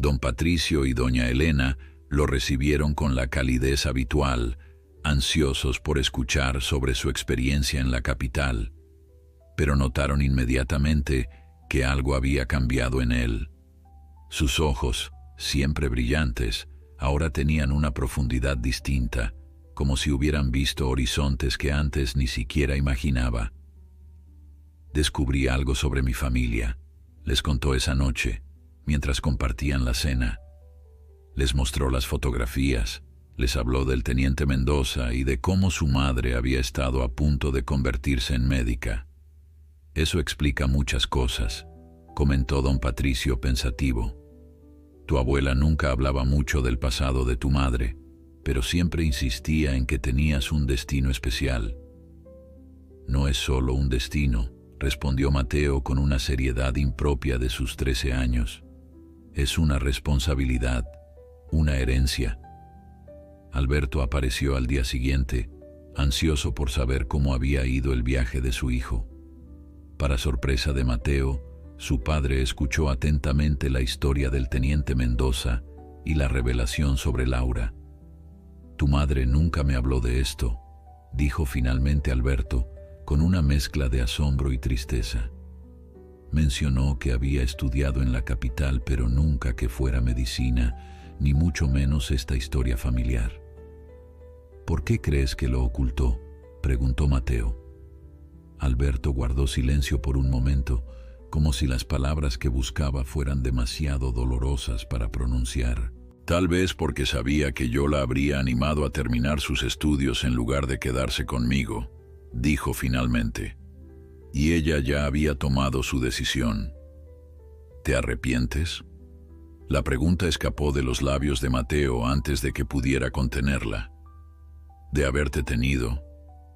Don Patricio y doña Elena lo recibieron con la calidez habitual, ansiosos por escuchar sobre su experiencia en la capital, pero notaron inmediatamente que algo había cambiado en él. Sus ojos, siempre brillantes, ahora tenían una profundidad distinta, como si hubieran visto horizontes que antes ni siquiera imaginaba. «Descubrí algo sobre mi familia», les contó esa noche, mientras compartían la cena. Les mostró las fotografías, les habló del teniente Mendoza y de cómo su madre había estado a punto de convertirse en médica. «Eso explica muchas cosas», comentó don Patricio pensativo. «Tu abuela nunca hablaba mucho del pasado de tu madre, pero siempre insistía en que tenías un destino especial». «No es solo un destino», respondió Mateo con una seriedad impropia de sus 13 años. «Es una responsabilidad, una herencia». Alberto apareció al día siguiente, ansioso por saber cómo había ido el viaje de su hijo. Para sorpresa de Mateo, su padre escuchó atentamente la historia del teniente Mendoza y la revelación sobre Laura. «Tu madre nunca me habló de esto», dijo finalmente Alberto, con una mezcla de asombro y tristeza. «Mencionó que había estudiado en la capital, pero nunca que fuera medicina, ni mucho menos esta historia familiar». «¿Por qué crees que lo ocultó?», preguntó Mateo. Alberto guardó silencio por un momento, como si las palabras que buscaba fueran demasiado dolorosas para pronunciar. «Tal vez porque sabía que yo la habría animado a terminar sus estudios en lugar de quedarse conmigo», dijo finalmente. «Y ella ya había tomado su decisión». «¿Te arrepientes?». La pregunta escapó de los labios de Mateo antes de que pudiera contenerla. «De haberte tenido,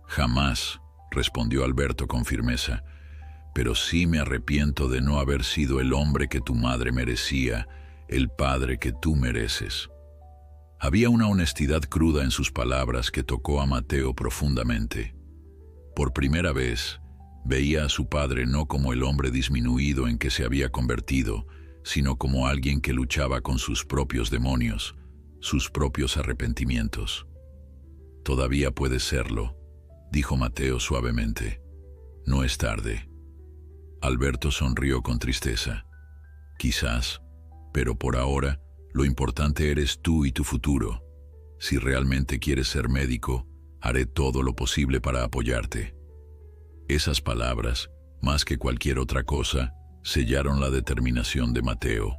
jamás», respondió Alberto con firmeza. «Pero sí me arrepiento de no haber sido el hombre que tu madre merecía, el padre que tú mereces». Había una honestidad cruda en sus palabras que tocó a Mateo profundamente. Por primera vez, Veía a su padre no como el hombre disminuido en que se había convertido, sino como alguien que luchaba con sus propios demonios, sus propios arrepentimientos. «Todavía puedes serlo», dijo Mateo suavemente. «No es tarde». Alberto sonrió con tristeza. «Quizás, pero por ahora, lo importante eres tú y tu futuro. Si realmente quieres ser médico, haré todo lo posible para apoyarte». Esas palabras, más que cualquier otra cosa, sellaron la determinación de Mateo.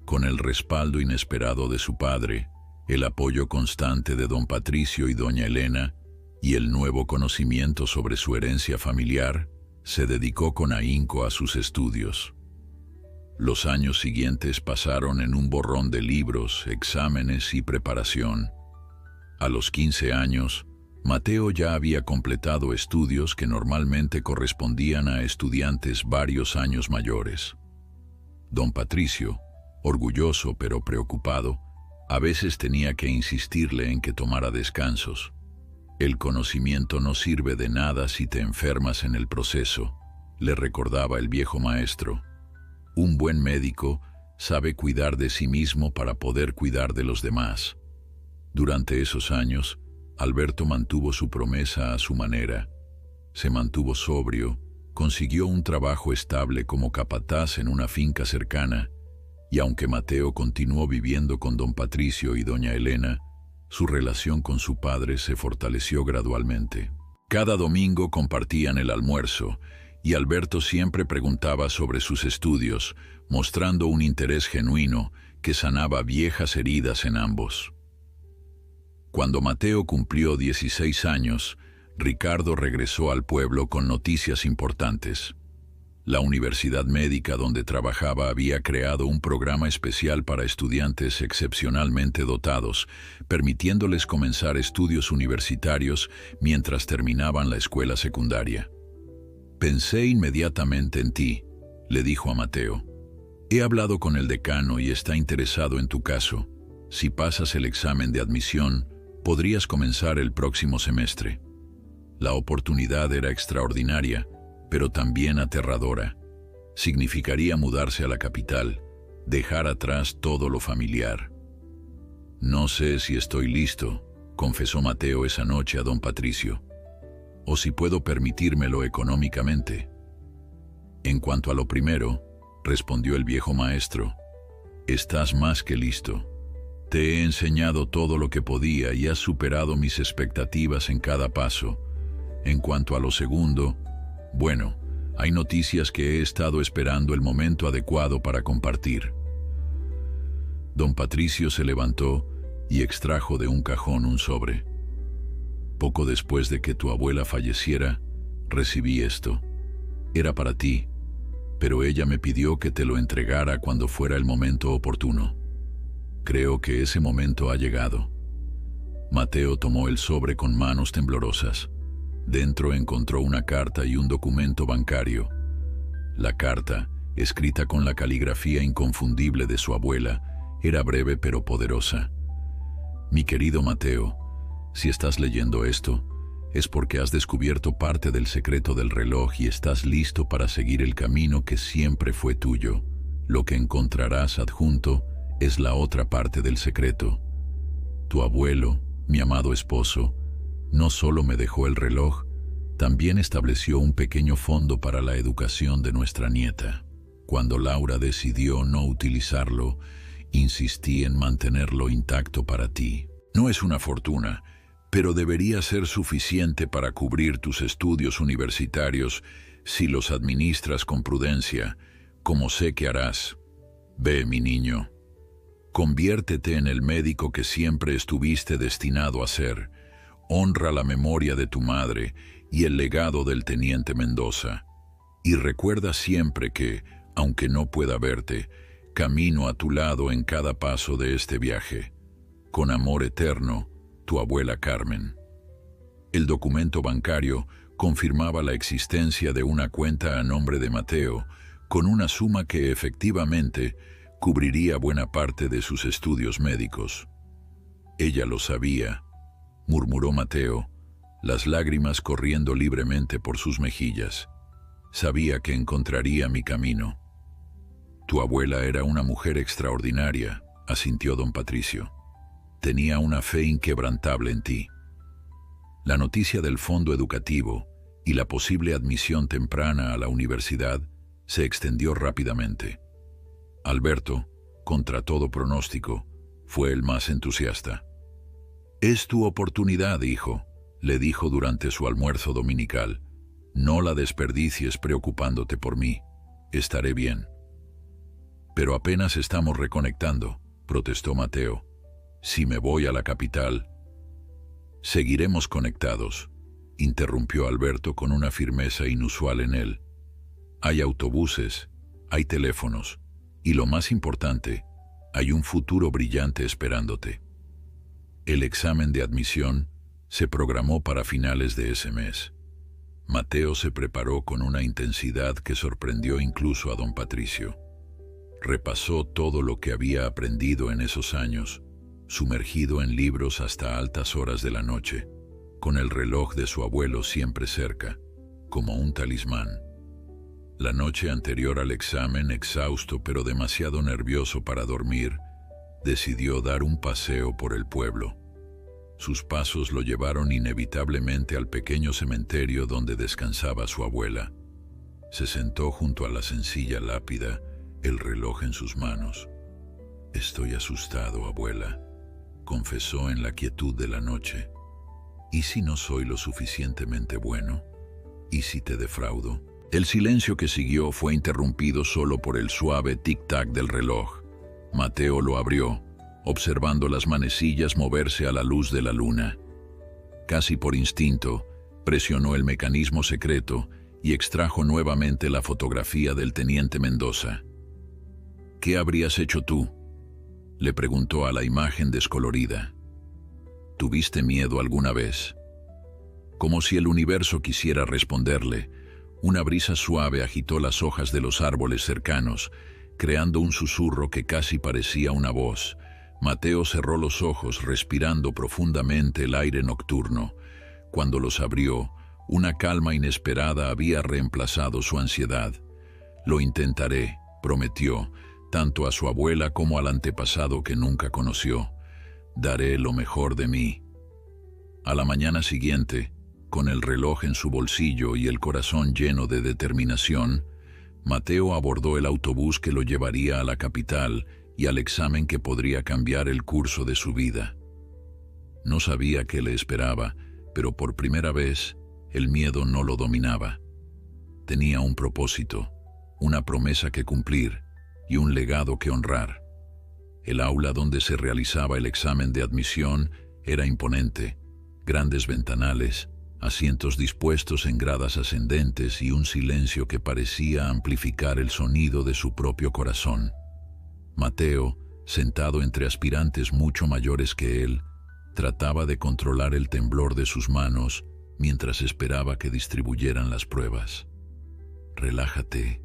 Con el respaldo inesperado de su padre, el apoyo constante de don Patricio y doña Elena, y el nuevo conocimiento sobre su herencia familiar, se dedicó con ahínco a sus estudios. Los años siguientes pasaron en un borrón de libros, exámenes y preparación. A los 15 años, Mateo ya había completado estudios que normalmente correspondían a estudiantes varios años mayores. Don Patricio, orgulloso pero preocupado, a veces tenía que insistirle en que tomara descansos. «El conocimiento no sirve de nada si te enfermas en el proceso», le recordaba el viejo maestro. «Un buen médico sabe cuidar de sí mismo para poder cuidar de los demás». Durante esos años, Alberto mantuvo su promesa a su manera. Se mantuvo sobrio, consiguió un trabajo estable como capataz en una finca cercana, y aunque Mateo continuó viviendo con don Patricio y doña Elena, su relación con su padre se fortaleció gradualmente. Cada domingo compartían el almuerzo, y Alberto siempre preguntaba sobre sus estudios, mostrando un interés genuino que sanaba viejas heridas en ambos. Cuando Mateo cumplió 16 años, Ricardo regresó al pueblo con noticias importantes. La universidad médica donde trabajaba había creado un programa especial para estudiantes excepcionalmente dotados, permitiéndoles comenzar estudios universitarios mientras terminaban la escuela secundaria. «Pensé inmediatamente en ti», le dijo a Mateo. «He hablado con el decano y está interesado en tu caso. Si pasas el examen de admisión, podrías comenzar el próximo semestre». La oportunidad era extraordinaria, pero también aterradora. Significaría mudarse a la capital, dejar atrás todo lo familiar. «No sé si estoy listo», confesó Mateo esa noche a don Patricio, «o si puedo permitírmelo económicamente». «En cuanto a lo primero», respondió el viejo maestro, «estás más que listo. Te he enseñado todo lo que podía y has superado mis expectativas en cada paso. En cuanto a lo segundo, bueno, hay noticias que he estado esperando el momento adecuado para compartir». Don Patricio se levantó y extrajo de un cajón un sobre. «Poco después de que tu abuela falleciera, recibí esto. Era para ti, pero ella me pidió que te lo entregara cuando fuera el momento oportuno. Creo que ese momento ha llegado». Mateo tomó el sobre con manos temblorosas. Dentro encontró una carta y un documento bancario. La carta, escrita con la caligrafía inconfundible de su abuela, era breve pero poderosa. «Mi querido Mateo, si estás leyendo esto, es porque has descubierto parte del secreto del reloj y estás listo para seguir el camino que siempre fue tuyo. Lo que encontrarás adjunto es la otra parte del secreto. Tu abuelo, mi amado esposo, no solo me dejó el reloj, también estableció un pequeño fondo para la educación de nuestra nieta. Cuando Laura decidió no utilizarlo, insistí en mantenerlo intacto para ti. No es una fortuna, pero debería ser suficiente para cubrir tus estudios universitarios si los administras con prudencia, como sé que harás. Ve, mi niño. Conviértete en el médico que siempre estuviste destinado a ser. Honra la memoria de tu madre y el legado del teniente Mendoza. Y recuerda siempre que, aunque no pueda verte, camino a tu lado en cada paso de este viaje. Con amor eterno, tu abuela Carmen». El documento bancario confirmaba la existencia de una cuenta a nombre de Mateo, con una suma que efectivamente cubriría buena parte de sus estudios médicos. «Ella lo sabía», murmuró Mateo, las lágrimas corriendo libremente por sus mejillas. Sabía que encontraría mi camino. Tu abuela era una mujer extraordinaria, asintió don Patricio. Tenía una fe inquebrantable en ti. La noticia del fondo educativo y la posible admisión temprana a la universidad se extendió rápidamente. Alberto, contra todo pronóstico, fue el más entusiasta. «Es tu oportunidad, hijo», le dijo durante su almuerzo dominical. «No la desperdicies preocupándote por mí. Estaré bien». «Pero apenas estamos reconectando», protestó Mateo. «Si me voy a la capital...» «Seguiremos conectados», interrumpió Alberto con una firmeza inusual en él. «Hay autobuses, hay teléfonos, y lo más importante, hay un futuro brillante esperándote». El examen de admisión se programó para finales de ese mes. Mateo se preparó con una intensidad que sorprendió incluso a don Patricio. Repasó todo lo que había aprendido en esos años, sumergido en libros hasta altas horas de la noche, con el reloj de su abuelo siempre cerca, como un talismán. La noche anterior al examen, exhausto pero demasiado nervioso para dormir, decidió dar un paseo por el pueblo. Sus pasos lo llevaron inevitablemente al pequeño cementerio donde descansaba su abuela. Se sentó junto a la sencilla lápida, el reloj en sus manos. «Estoy asustado, abuela», confesó en la quietud de la noche. «¿Y si no soy lo suficientemente bueno? ¿Y si te defraudo?». El silencio que siguió fue interrumpido solo por el suave tic-tac del reloj. Mateo lo abrió, observando las manecillas moverse a la luz de la luna. Casi por instinto, presionó el mecanismo secreto y extrajo nuevamente la fotografía del teniente Mendoza. «¿Qué habrías hecho tú?», le preguntó a la imagen descolorida. «¿Tuviste miedo alguna vez?». Como si el universo quisiera responderle, una brisa suave agitó las hojas de los árboles cercanos, creando un susurro que casi parecía una voz. Mateo cerró los ojos, respirando profundamente el aire nocturno. Cuando los abrió, una calma inesperada había reemplazado su ansiedad. «Lo intentaré», prometió, tanto a su abuela como al antepasado que nunca conoció. «Daré lo mejor de mí». A la mañana siguiente, con el reloj en su bolsillo y el corazón lleno de determinación, Mateo abordó el autobús que lo llevaría a la capital y al examen que podría cambiar el curso de su vida. No sabía qué le esperaba, pero por primera vez el miedo no lo dominaba. Tenía un propósito, una promesa que cumplir y un legado que honrar. El aula donde se realizaba el examen de admisión era imponente, grandes ventanales, asientos dispuestos en gradas ascendentes y un silencio que parecía amplificar el sonido de su propio corazón. Mateo, sentado entre aspirantes mucho mayores que él, trataba de controlar el temblor de sus manos mientras esperaba que distribuyeran las pruebas. «Relájate»,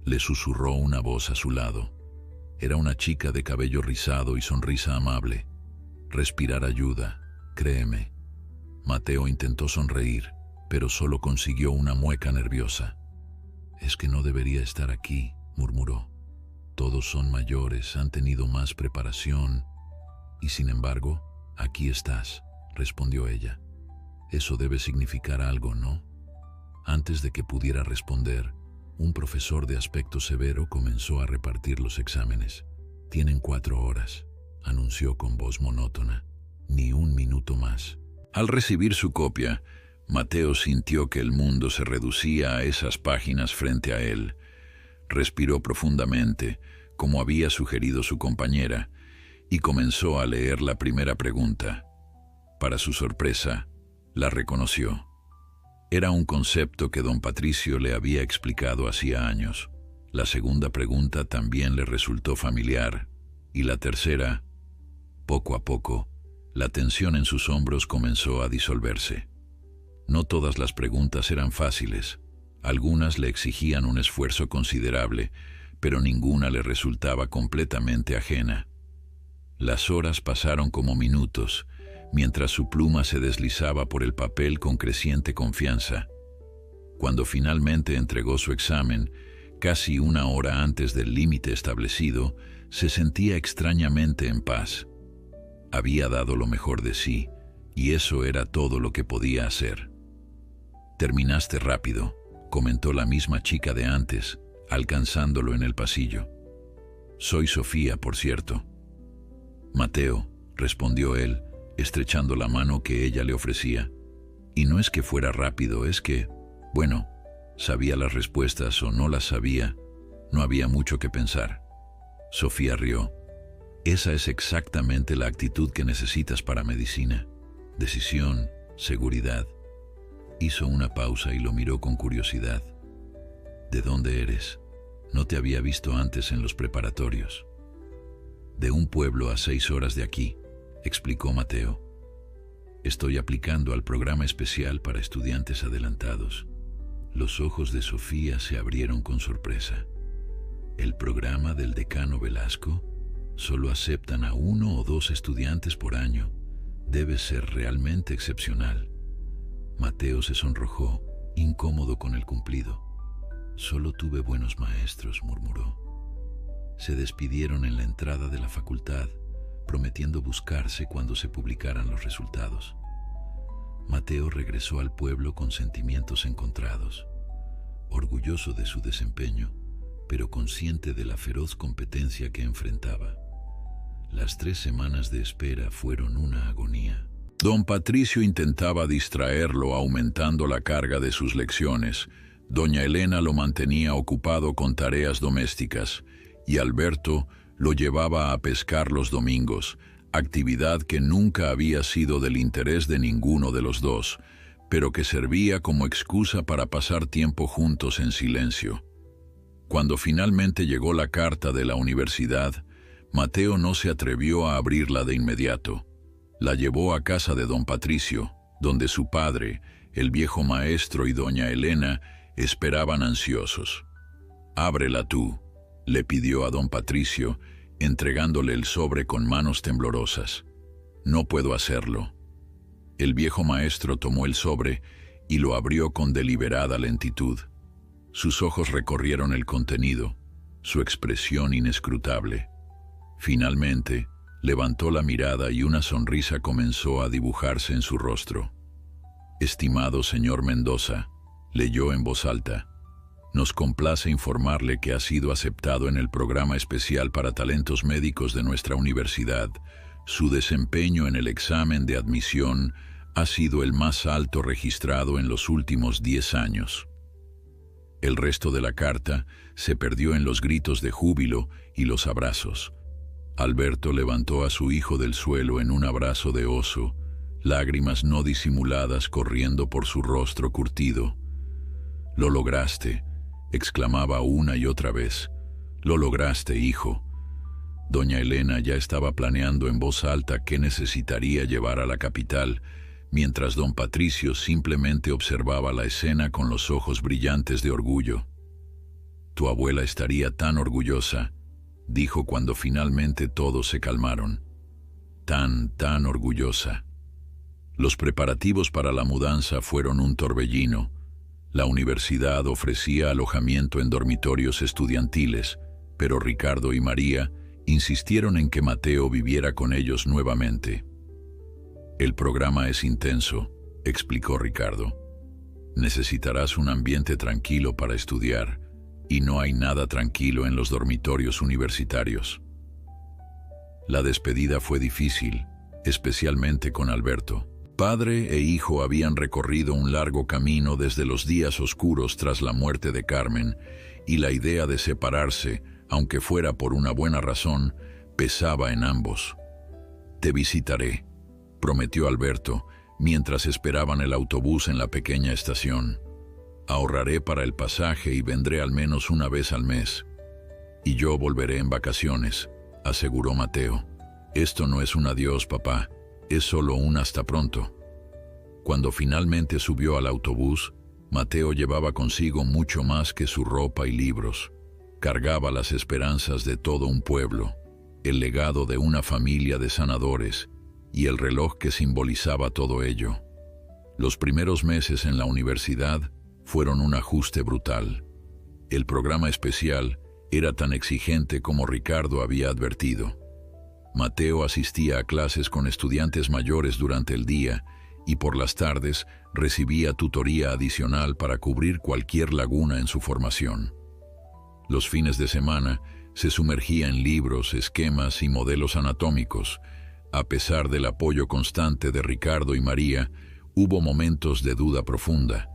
le susurró una voz a su lado. Era una chica de cabello rizado y sonrisa amable. «Respirar ayuda, créeme». Mateo intentó sonreír, pero solo consiguió una mueca nerviosa. «Es que no debería estar aquí», murmuró. «Todos son mayores, han tenido más preparación. Y sin embargo, aquí estás», respondió ella. «Eso debe significar algo, ¿no?». Antes de que pudiera responder, un profesor de aspecto severo comenzó a repartir los exámenes. «Tienen 4 horas», anunció con voz monótona. «Ni un minuto más». Al recibir su copia, Mateo sintió que el mundo se reducía a esas páginas frente a él. Respiró profundamente, como había sugerido su compañera, y comenzó a leer la primera pregunta. Para su sorpresa, la reconoció. Era un concepto que don Patricio le había explicado hacía años. La segunda pregunta también le resultó familiar, y la tercera, poco a poco, la tensión en sus hombros comenzó a disolverse. No todas las preguntas eran fáciles. Algunas le exigían un esfuerzo considerable, pero ninguna le resultaba completamente ajena. Las horas pasaron como minutos, mientras su pluma se deslizaba por el papel con creciente confianza. Cuando finalmente entregó su examen, casi una hora antes del límite establecido, se sentía extrañamente en paz. Había dado lo mejor de sí, y eso era todo lo que podía hacer. «Terminaste rápido», comentó la misma chica de antes, alcanzándolo en el pasillo. «Soy Sofía, por cierto». «Mateo», respondió él, estrechando la mano que ella le ofrecía. Y no es que fuera rápido, es que, bueno, sabía las respuestas o no las sabía, no había mucho que pensar. Sofía rió. «Esa es exactamente la actitud que necesitas para medicina. Decisión, seguridad». Hizo una pausa y lo miró con curiosidad. «¿De dónde eres? No te había visto antes en los preparatorios». «De un pueblo a 6 horas de aquí», explicó Mateo. «Estoy aplicando al programa especial para estudiantes adelantados». Los ojos de Sofía se abrieron con sorpresa. «¿El programa del decano Velasco? Solo aceptan a 1 o 2 estudiantes por año. Debe ser realmente excepcional». Mateo se sonrojó, incómodo con el cumplido. «Solo tuve buenos maestros», murmuró. Se despidieron en la entrada de la facultad, prometiendo buscarse cuando se publicaran los resultados. Mateo regresó al pueblo con sentimientos encontrados, orgulloso de su desempeño, pero consciente de la feroz competencia que enfrentaba. Las 3 semanas de espera fueron una agonía. Don Patricio intentaba distraerlo aumentando la carga de sus lecciones. Doña Elena lo mantenía ocupado con tareas domésticas y Alberto lo llevaba a pescar los domingos, actividad que nunca había sido del interés de ninguno de los dos, pero que servía como excusa para pasar tiempo juntos en silencio. Cuando finalmente llegó la carta de la universidad, Mateo no se atrevió a abrirla de inmediato. La llevó a casa de don Patricio, donde su padre, el viejo maestro y doña Elena esperaban ansiosos. «Ábrela tú», le pidió a don Patricio, entregándole el sobre con manos temblorosas. «No puedo hacerlo». El viejo maestro tomó el sobre y lo abrió con deliberada lentitud. Sus ojos recorrieron el contenido, su expresión inescrutable. Finalmente, levantó la mirada y una sonrisa comenzó a dibujarse en su rostro. «Estimado señor Mendoza», leyó en voz alta, «nos complace informarle que ha sido aceptado en el programa especial para talentos médicos de nuestra universidad. Su desempeño en el examen de admisión ha sido el más alto registrado en los últimos 10 años». El resto de la carta se perdió en los gritos de júbilo y los abrazos. Alberto levantó a su hijo del suelo en un abrazo de oso, lágrimas no disimuladas corriendo por su rostro curtido. «Lo lograste», exclamaba una y otra vez. «Lo lograste, hijo». Doña Elena ya estaba planeando en voz alta qué necesitaría llevar a la capital, mientras don Patricio simplemente observaba la escena con los ojos brillantes de orgullo. «Tu abuela estaría tan orgullosa», dijo cuando finalmente todos se calmaron. Tan orgullosa. Los preparativos para la mudanza fueron un torbellino. La universidad ofrecía alojamiento en dormitorios estudiantiles, pero Ricardo y María insistieron en que Mateo viviera con ellos nuevamente. «El programa es intenso», explicó Ricardo. «Necesitarás un ambiente tranquilo para estudiar, y no hay nada tranquilo en los dormitorios universitarios». La despedida fue difícil, especialmente con Alberto. Padre e hijo habían recorrido un largo camino desde los días oscuros tras la muerte de Carmen, y la idea de separarse, aunque fuera por una buena razón, pesaba en ambos. «Te visitaré», prometió Alberto, mientras esperaban el autobús en la pequeña estación. «Ahorraré para el pasaje y vendré al menos una vez al mes. Y yo volveré en vacaciones», aseguró Mateo. «Esto no es un adiós, papá, es solo un hasta pronto». Cuando finalmente subió al autobús, Mateo llevaba consigo mucho más que su ropa y libros. Cargaba las esperanzas de todo un pueblo, el legado de una familia de sanadores y el reloj que simbolizaba todo ello. Los primeros meses en la universidad fueron un ajuste brutal. El programa especial era tan exigente como Ricardo había advertido. Mateo asistía a clases con estudiantes mayores durante el día y por las tardes recibía tutoría adicional para cubrir cualquier laguna en su formación. Los fines de semana se sumergía en libros, esquemas y modelos anatómicos. A pesar del apoyo constante de Ricardo y María, hubo momentos de duda profunda,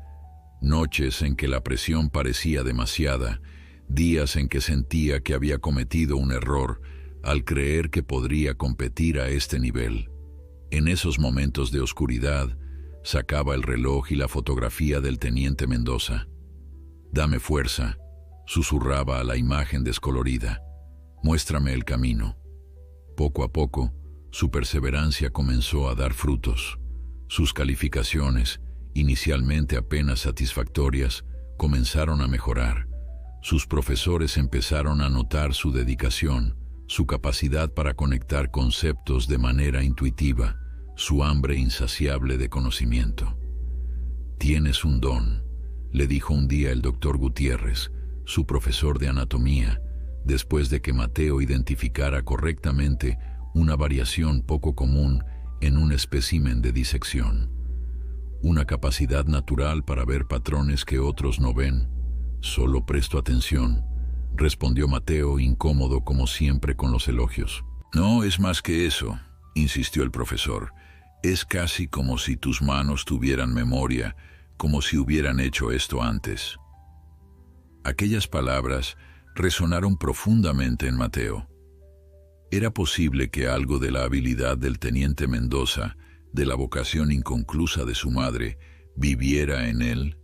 noches en que la presión parecía demasiada, días en que sentía que había cometido un error al creer que podría competir a este nivel. En esos momentos de oscuridad, sacaba el reloj y la fotografía del teniente Mendoza. «Dame fuerza», susurraba a la imagen descolorida. «Muéstrame el camino». Poco a poco, su perseverancia comenzó a dar frutos. Sus calificaciones, inicialmente apenas satisfactorias, comenzaron a mejorar. Sus profesores empezaron a notar su dedicación, su capacidad para conectar conceptos de manera intuitiva, su hambre insaciable de conocimiento. «Tienes un don», le dijo un día el doctor Gutiérrez, su profesor de anatomía, después de que Mateo identificara correctamente una variación poco común en un espécimen de disección. «Una capacidad natural para ver patrones que otros no ven. Solo presto atención», respondió Mateo, incómodo como siempre con los elogios. «No es más que eso», insistió el profesor. «Es casi como si tus manos tuvieran memoria, como si hubieran hecho esto antes». Aquellas palabras resonaron profundamente en Mateo. ¿Era posible que algo de la habilidad del teniente Mendoza, de la vocación inconclusa de su madre, viviera en él?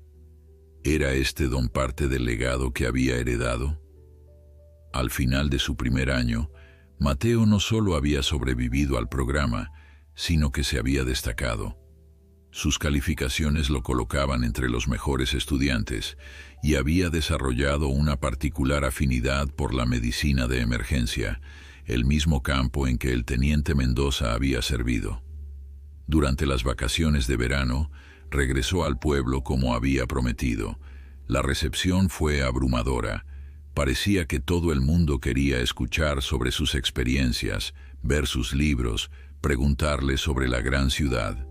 ¿Era este don parte del legado que había heredado? Al final de su primer año, Mateo no solo había sobrevivido al programa, sino que se había destacado. Sus calificaciones lo colocaban entre los mejores estudiantes y había desarrollado una particular afinidad por la medicina de emergencia, el mismo campo en que el teniente Mendoza había servido. Durante las vacaciones de verano, regresó al pueblo como había prometido. La recepción fue abrumadora. Parecía que todo el mundo quería escuchar sobre sus experiencias, ver sus libros, preguntarle sobre la gran ciudad.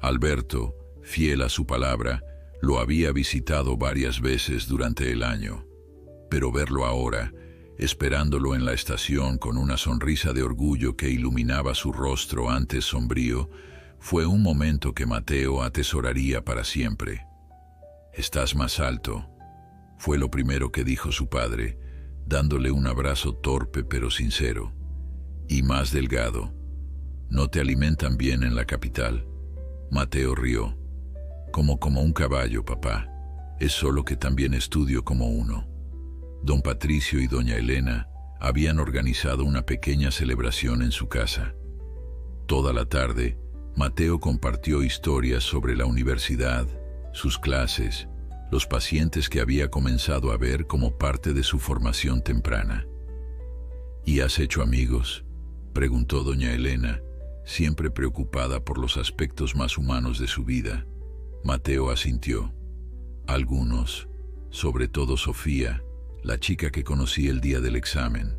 Alberto, fiel a su palabra, lo había visitado varias veces durante el año. Pero verlo ahora, esperándolo en la estación con una sonrisa de orgullo que iluminaba su rostro antes sombrío, fue un momento que Mateo atesoraría para siempre. «Estás más alto», fue lo primero que dijo su padre, dándole un abrazo torpe pero sincero. «Y más delgado. ¿No te alimentan bien en la capital?» Mateo rió. Como un caballo, papá. Es solo que también estudio como uno». Don Patricio y doña Elena habían organizado una pequeña celebración en su casa. Toda la tarde, Mateo compartió historias sobre la universidad, sus clases, los pacientes que había comenzado a ver como parte de su formación temprana. «¿Y has hecho amigos?», preguntó doña Elena, siempre preocupada por los aspectos más humanos de su vida. Mateo asintió. «Algunos, sobre todo Sofía, la chica que conocí el día del examen.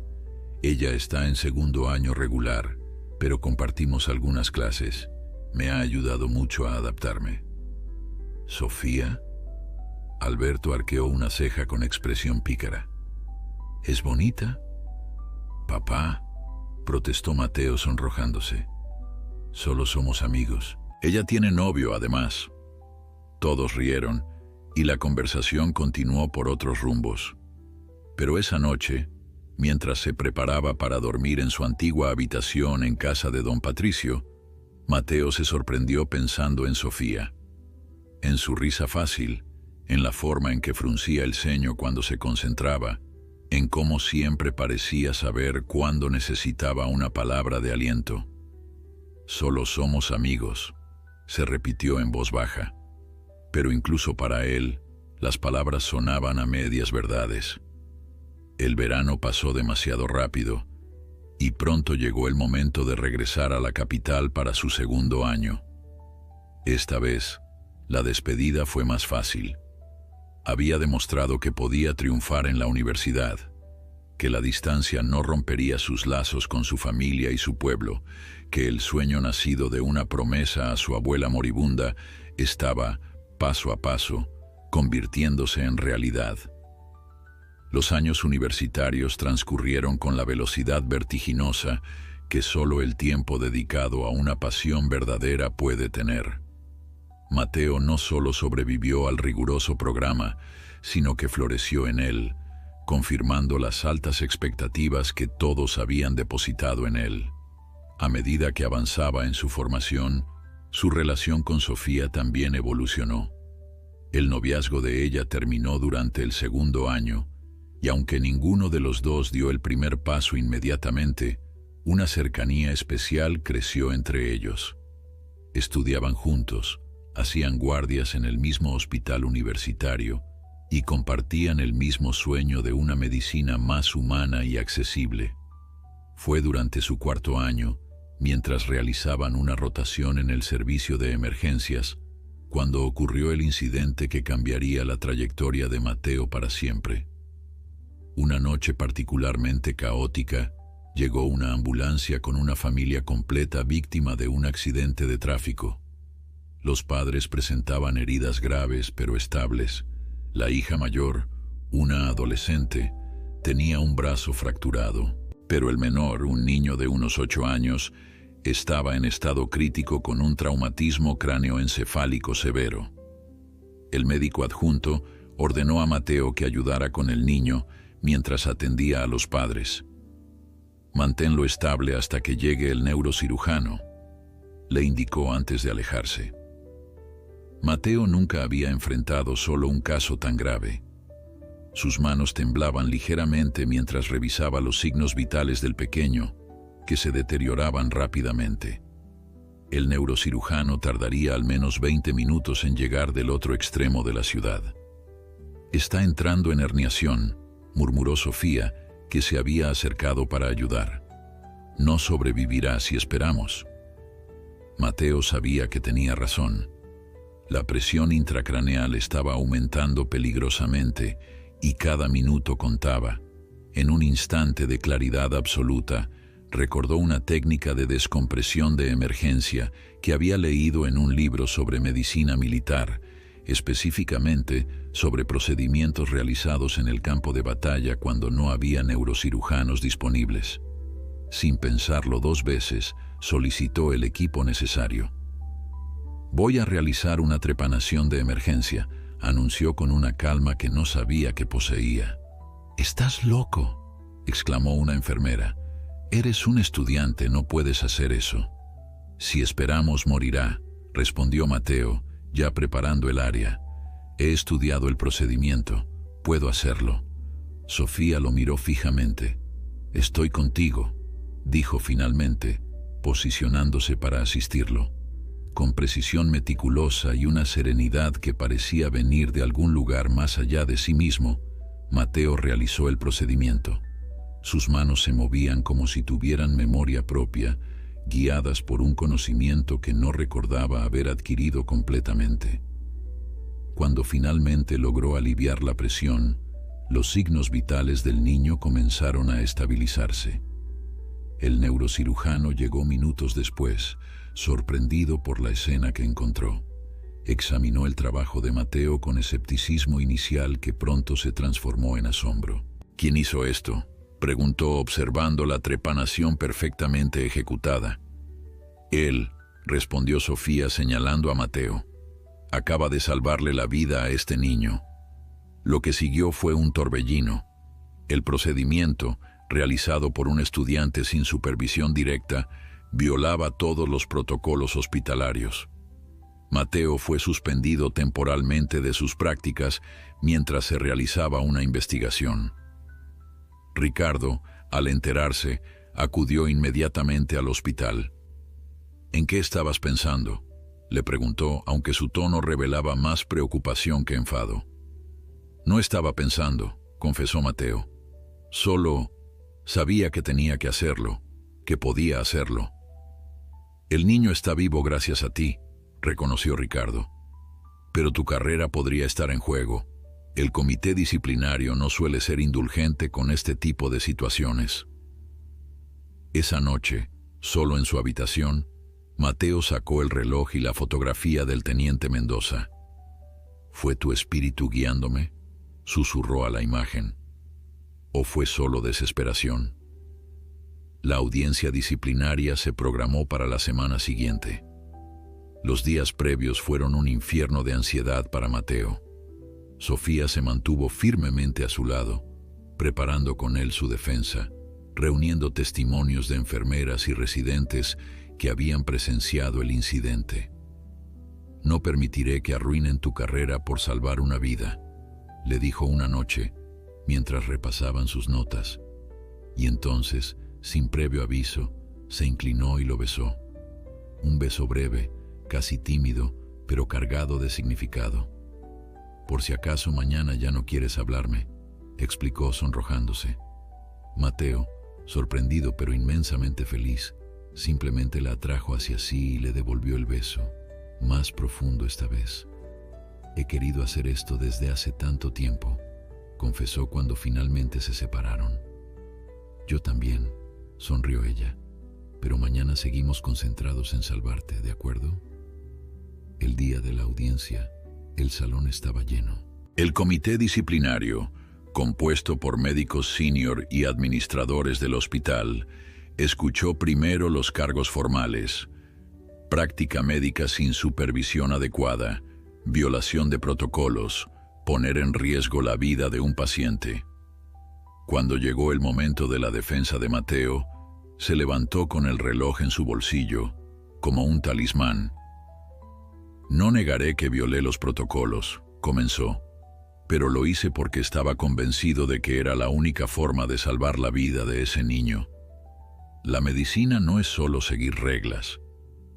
Ella está en segundo año regular, pero compartimos algunas clases. Me ha ayudado mucho a adaptarme». «¿Sofía?». Alberto arqueó una ceja con expresión pícara. «¿Es bonita?». «Papá», protestó Mateo sonrojándose. «Solo somos amigos. Ella tiene novio, además». Todos rieron y la conversación continuó por otros rumbos. Pero esa noche, mientras se preparaba para dormir en su antigua habitación en casa de don Patricio, Mateo se sorprendió pensando en Sofía, en su risa fácil, en la forma en que fruncía el ceño cuando se concentraba, en cómo siempre parecía saber cuándo necesitaba una palabra de aliento. «Solo somos amigos», se repitió en voz baja, pero incluso para él, las palabras sonaban a medias verdades. El verano pasó demasiado rápido, y pronto llegó el momento de regresar a la capital para su segundo año. Esta vez, la despedida fue más fácil. Había demostrado que podía triunfar en la universidad, que la distancia no rompería sus lazos con su familia y su pueblo, que el sueño nacido de una promesa a su abuela moribunda estaba, paso a paso, convirtiéndose en realidad. Los años universitarios transcurrieron con la velocidad vertiginosa que solo el tiempo dedicado a una pasión verdadera puede tener. Mateo no solo sobrevivió al riguroso programa, sino que floreció en él, confirmando las altas expectativas que todos habían depositado en él. A medida que avanzaba en su formación, su relación con Sofía también evolucionó. El noviazgo de ella terminó durante el segundo año, y aunque ninguno de los dos dio el primer paso inmediatamente, una cercanía especial creció entre ellos. Estudiaban juntos, hacían guardias en el mismo hospital universitario y compartían el mismo sueño de una medicina más humana y accesible. Fue durante su cuarto año, mientras realizaban una rotación en el servicio de emergencias, cuando ocurrió el incidente que cambiaría la trayectoria de Mateo para siempre. Una noche particularmente caótica, llegó una ambulancia con una familia completa víctima de un accidente de tráfico. Los padres presentaban heridas graves pero estables. La hija mayor, una adolescente, tenía un brazo fracturado, pero el menor, un niño de unos 8 años, estaba en estado crítico con un traumatismo cráneoencefálico severo. El médico adjunto ordenó a Mateo que ayudara con el niño mientras atendía a los padres. «Manténlo estable hasta que llegue el neurocirujano», le indicó antes de alejarse. Mateo nunca había enfrentado solo un caso tan grave. Sus manos temblaban ligeramente mientras revisaba los signos vitales del pequeño, que se deterioraban rápidamente. El neurocirujano tardaría al menos 20 minutos en llegar del otro extremo de la ciudad. «Está entrando en herniación», murmuró Sofía, que se había acercado para ayudar. «No sobrevivirá si esperamos». Mateo sabía que tenía razón. La presión intracraneal estaba aumentando peligrosamente y cada minuto contaba. En un instante de claridad absoluta, recordó una técnica de descompresión de emergencia que había leído en un libro sobre medicina militar, específicamente sobre procedimientos realizados en el campo de batalla cuando no había neurocirujanos disponibles. Sin pensarlo 2 veces, solicitó el equipo necesario. «Voy a realizar una trepanación de emergencia», anunció con una calma que no sabía que poseía. «¿Estás loco?», exclamó una enfermera. «Eres un estudiante, no puedes hacer eso». «Si esperamos, morirá», respondió Mateo, ya preparando el área. «He estudiado el procedimiento, puedo hacerlo». Sofía lo miró fijamente. «Estoy contigo», dijo finalmente, posicionándose para asistirlo. Con precisión meticulosa y una serenidad que parecía venir de algún lugar más allá de sí mismo, Mateo realizó el procedimiento. Sus manos se movían como si tuvieran memoria propia, guiadas por un conocimiento que no recordaba haber adquirido completamente. Cuando finalmente logró aliviar la presión, los signos vitales del niño comenzaron a estabilizarse. El neurocirujano llegó minutos después, sorprendido por la escena que encontró. Examinó el trabajo de Mateo con escepticismo inicial que pronto se transformó en asombro. «¿Quién hizo esto?», preguntó observando la trepanación perfectamente ejecutada. «Él», respondió Sofía señalando a Mateo. «Acaba de salvarle la vida a este niño». Lo que siguió fue un torbellino. El procedimiento, realizado por un estudiante sin supervisión directa, violaba todos los protocolos hospitalarios. Mateo fue suspendido temporalmente de sus prácticas mientras se realizaba una investigación. Ricardo, al enterarse, acudió inmediatamente al hospital. «¿En qué estabas pensando?», le preguntó, aunque su tono revelaba más preocupación que enfado. «No estaba pensando», confesó Mateo. «Solo sabía que tenía que hacerlo, que podía hacerlo». «El niño está vivo gracias a ti», reconoció Ricardo. «Pero tu carrera podría estar en juego. El comité disciplinario no suele ser indulgente con este tipo de situaciones. Esa noche, solo en su habitación, Mateo sacó el reloj y la fotografía del teniente Mendoza. ¿Fue tu espíritu guiándome?, susurró a la imagen. ¿O fue solo desesperación? La audiencia disciplinaria se programó para la semana siguiente. Los días previos fueron un infierno de ansiedad para Mateo. Sofía se mantuvo firmemente a su lado, preparando con él su defensa, reuniendo testimonios de enfermeras y residentes que habían presenciado el incidente. «No permitiré que arruinen tu carrera por salvar una vida», le dijo una noche, mientras repasaban sus notas. Y entonces, sin previo aviso, se inclinó y lo besó. Un beso breve, casi tímido, pero cargado de significado. «Por si acaso mañana ya no quieres hablarme», explicó sonrojándose. Mateo, sorprendido pero inmensamente feliz, simplemente la atrajo hacia sí y le devolvió el beso, más profundo esta vez. «He querido hacer esto desde hace tanto tiempo», confesó cuando finalmente se separaron. «Yo también», sonrió ella, «pero mañana seguimos concentrados en salvarte, ¿de acuerdo?» El día de la audiencia, el salón estaba lleno. El comité disciplinario, compuesto por médicos senior y administradores del hospital, escuchó primero los cargos formales: práctica médica sin supervisión adecuada, violación de protocolos, poner en riesgo la vida de un paciente. Cuando llegó el momento de la defensa de Mateo, se levantó con el reloj en su bolsillo, como un talismán. «No negaré que violé los protocolos», comenzó, «pero lo hice porque estaba convencido de que era la única forma de salvar la vida de ese niño. La medicina no es solo seguir reglas,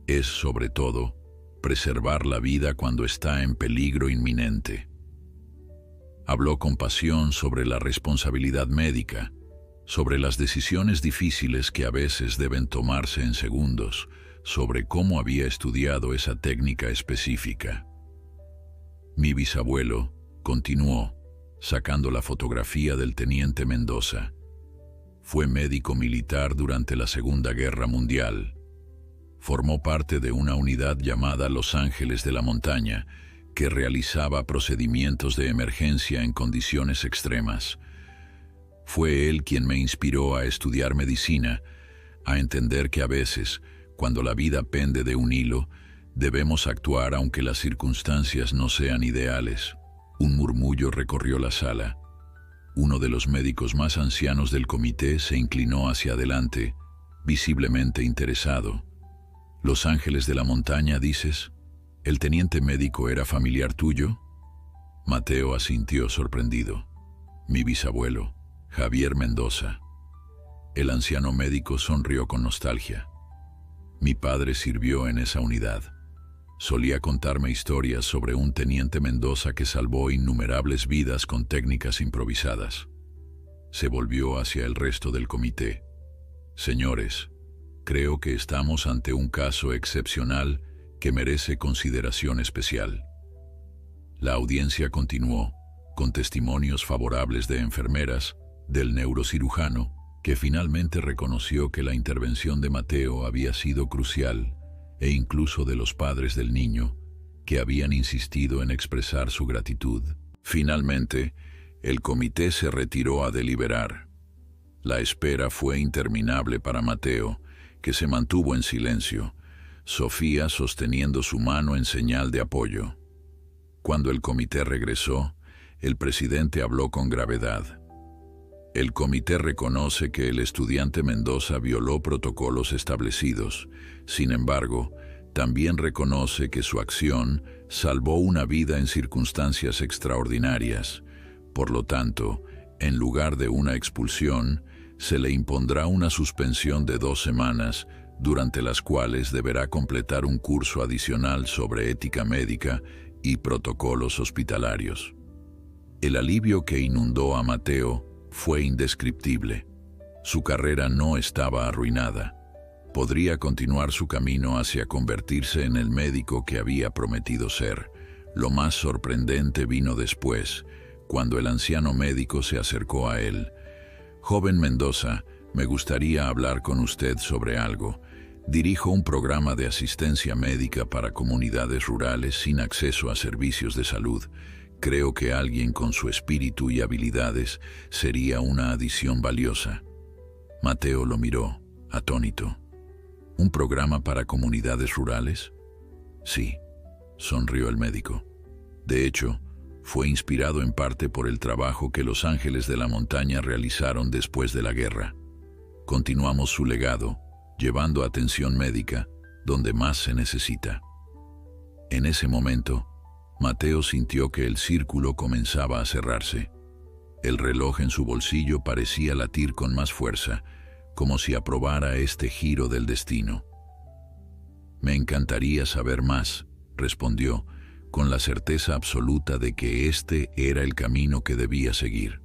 es, sobre todo, preservar la vida cuando está en peligro inminente». Habló con pasión sobre la responsabilidad médica, sobre las decisiones difíciles que a veces deben tomarse en segundos, sobre cómo había estudiado esa técnica específica. «Mi bisabuelo», continuó, sacando la fotografía del teniente Mendoza, «fue médico militar durante la Segunda Guerra Mundial. Formó parte de una unidad llamada Los Ángeles de la Montaña, que realizaba procedimientos de emergencia en condiciones extremas. Fue él quien me inspiró a estudiar medicina, a entender que a veces, cuando la vida pende de un hilo, debemos actuar aunque las circunstancias no sean ideales». Un murmullo recorrió la sala. Uno de los médicos más ancianos del comité se inclinó hacia adelante, visiblemente interesado. «¿Los Ángeles de la Montaña, dices? ¿El teniente médico era familiar tuyo?» Mateo asintió sorprendido. «Mi bisabuelo, Javier Mendoza». El anciano médico sonrió con nostalgia. «Mi padre sirvió en esa unidad. Solía contarme historias sobre un teniente Mendoza que salvó innumerables vidas con técnicas improvisadas». Se volvió hacia el resto del comité. «Señores, creo que estamos ante un caso excepcional que merece consideración especial». La audiencia continuó, con testimonios favorables de enfermeras, del neurocirujano, que finalmente reconoció que la intervención de Mateo había sido crucial, e incluso de los padres del niño, que habían insistido en expresar su gratitud. Finalmente, el comité se retiró a deliberar. La espera fue interminable para Mateo, que se mantuvo en silencio, Sofía sosteniendo su mano en señal de apoyo. Cuando el comité regresó, el presidente habló con gravedad. «El comité reconoce que el estudiante Mendoza violó protocolos establecidos. Sin embargo, también reconoce que su acción salvó una vida en circunstancias extraordinarias. Por lo tanto, en lugar de una expulsión, se le impondrá una suspensión de 2 semanas, durante las cuales deberá completar un curso adicional sobre ética médica y protocolos hospitalarios». El alivio que inundó a Mateo fue indescriptible. Su carrera no estaba arruinada. Podría continuar su camino hacia convertirse en el médico que había prometido ser. Lo más sorprendente vino después, cuando el anciano médico se acercó a él. «Joven Mendoza, me gustaría hablar con usted sobre algo. Dirijo un programa de asistencia médica para comunidades rurales sin acceso a servicios de salud. Creo que alguien con su espíritu y habilidades sería una adición valiosa». Mateo lo miró, atónito. «¿Un programa para comunidades rurales?» «Sí», sonrió el médico. «De hecho, fue inspirado en parte por el trabajo que los Ángeles de la Montaña realizaron después de la guerra. Continuamos su legado, llevando atención médica donde más se necesita». En ese momento, Mateo sintió que el círculo comenzaba a cerrarse. El reloj en su bolsillo parecía latir con más fuerza, como si aprobara este giro del destino. «Me encantaría saber más», respondió, con la certeza absoluta de que este era el camino que debía seguir.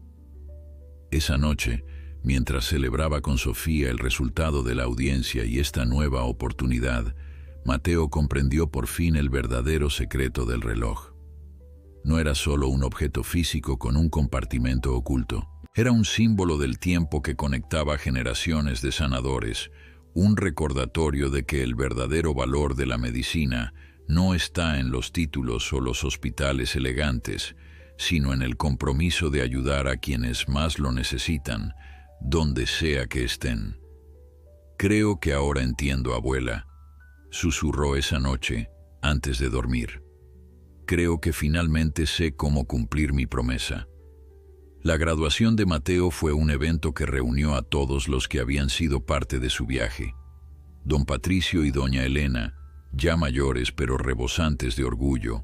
Esa noche, mientras celebraba con Sofía el resultado de la audiencia y esta nueva oportunidad, Mateo comprendió por fin el verdadero secreto del reloj. No era solo un objeto físico con un compartimento oculto. Era un símbolo del tiempo que conectaba generaciones de sanadores, un recordatorio de que el verdadero valor de la medicina no está en los títulos o los hospitales elegantes, sino en el compromiso de ayudar a quienes más lo necesitan, donde sea que estén. «Creo que ahora entiendo, abuela», susurró esa noche antes de dormir. «Creo que finalmente sé cómo cumplir mi promesa». La graduación de Mateo fue un evento que reunió a todos los que habían sido parte de su viaje. Don Patricio y doña Elena, ya mayores pero rebosantes de orgullo,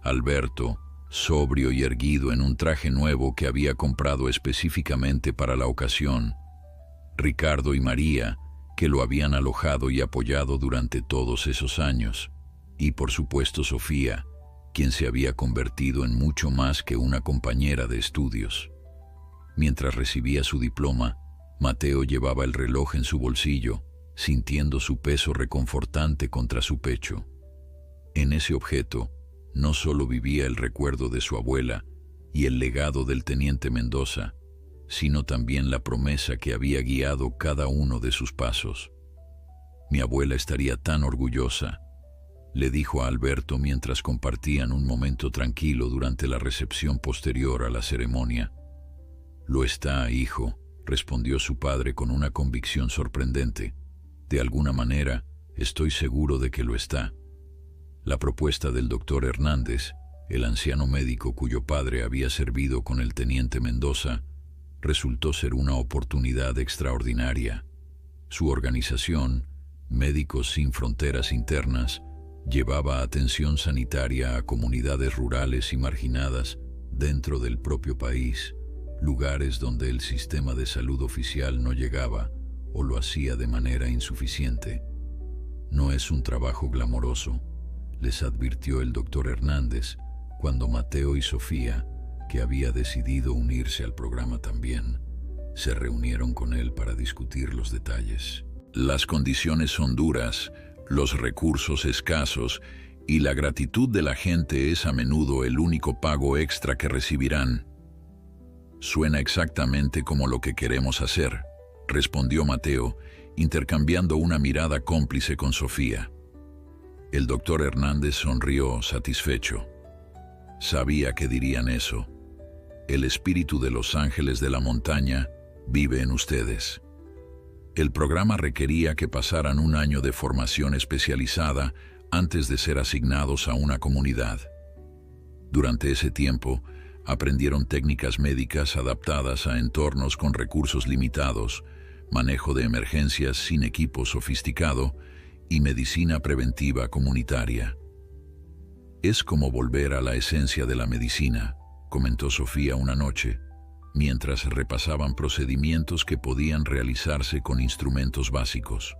Alberto, sobrio y erguido en un traje nuevo que había comprado específicamente para la ocasión, Ricardo y María, que lo habían alojado y apoyado durante todos esos años, y por supuesto Sofía, quien se había convertido en mucho más que una compañera de estudios. Mientras recibía su diploma, Mateo llevaba el reloj en su bolsillo, sintiendo su peso reconfortante contra su pecho. En ese objeto no solo vivía el recuerdo de su abuela y el legado del teniente Mendoza, sino también la promesa que había guiado cada uno de sus pasos. «Mi abuela estaría tan orgullosa», le dijo a Alberto mientras compartían un momento tranquilo durante la recepción posterior a la ceremonia. «Lo está, hijo», respondió su padre con una convicción sorprendente. «De alguna manera, estoy seguro de que lo está». La propuesta del doctor Hernández, el anciano médico cuyo padre había servido con el teniente Mendoza, resultó ser una oportunidad extraordinaria. Su organización, Médicos Sin Fronteras Internas, llevaba atención sanitaria a comunidades rurales y marginadas dentro del propio país, lugares donde el sistema de salud oficial no llegaba o lo hacía de manera insuficiente. «No es un trabajo glamoroso», les advirtió el doctor Hernández cuando Mateo y Sofía, que había decidido unirse al programa también, se reunieron con él para discutir los detalles. «Las condiciones son duras, los recursos escasos y la gratitud de la gente es a menudo el único pago extra que recibirán». «Suena exactamente como lo que queremos hacer», respondió Mateo, intercambiando una mirada cómplice con Sofía. El doctor Hernández sonrió satisfecho. Sabía que dirían eso. El espíritu de los Ángeles de la Montaña vive en ustedes. El programa requería que pasaran un año de formación especializada antes de ser asignados a una comunidad. Durante ese tiempo, aprendieron técnicas médicas adaptadas a entornos con recursos limitados, manejo de emergencias sin equipo sofisticado y medicina preventiva comunitaria. «Es como volver a la esencia de la medicina», comentó Sofía una noche, mientras repasaban procedimientos que podían realizarse con instrumentos básicos.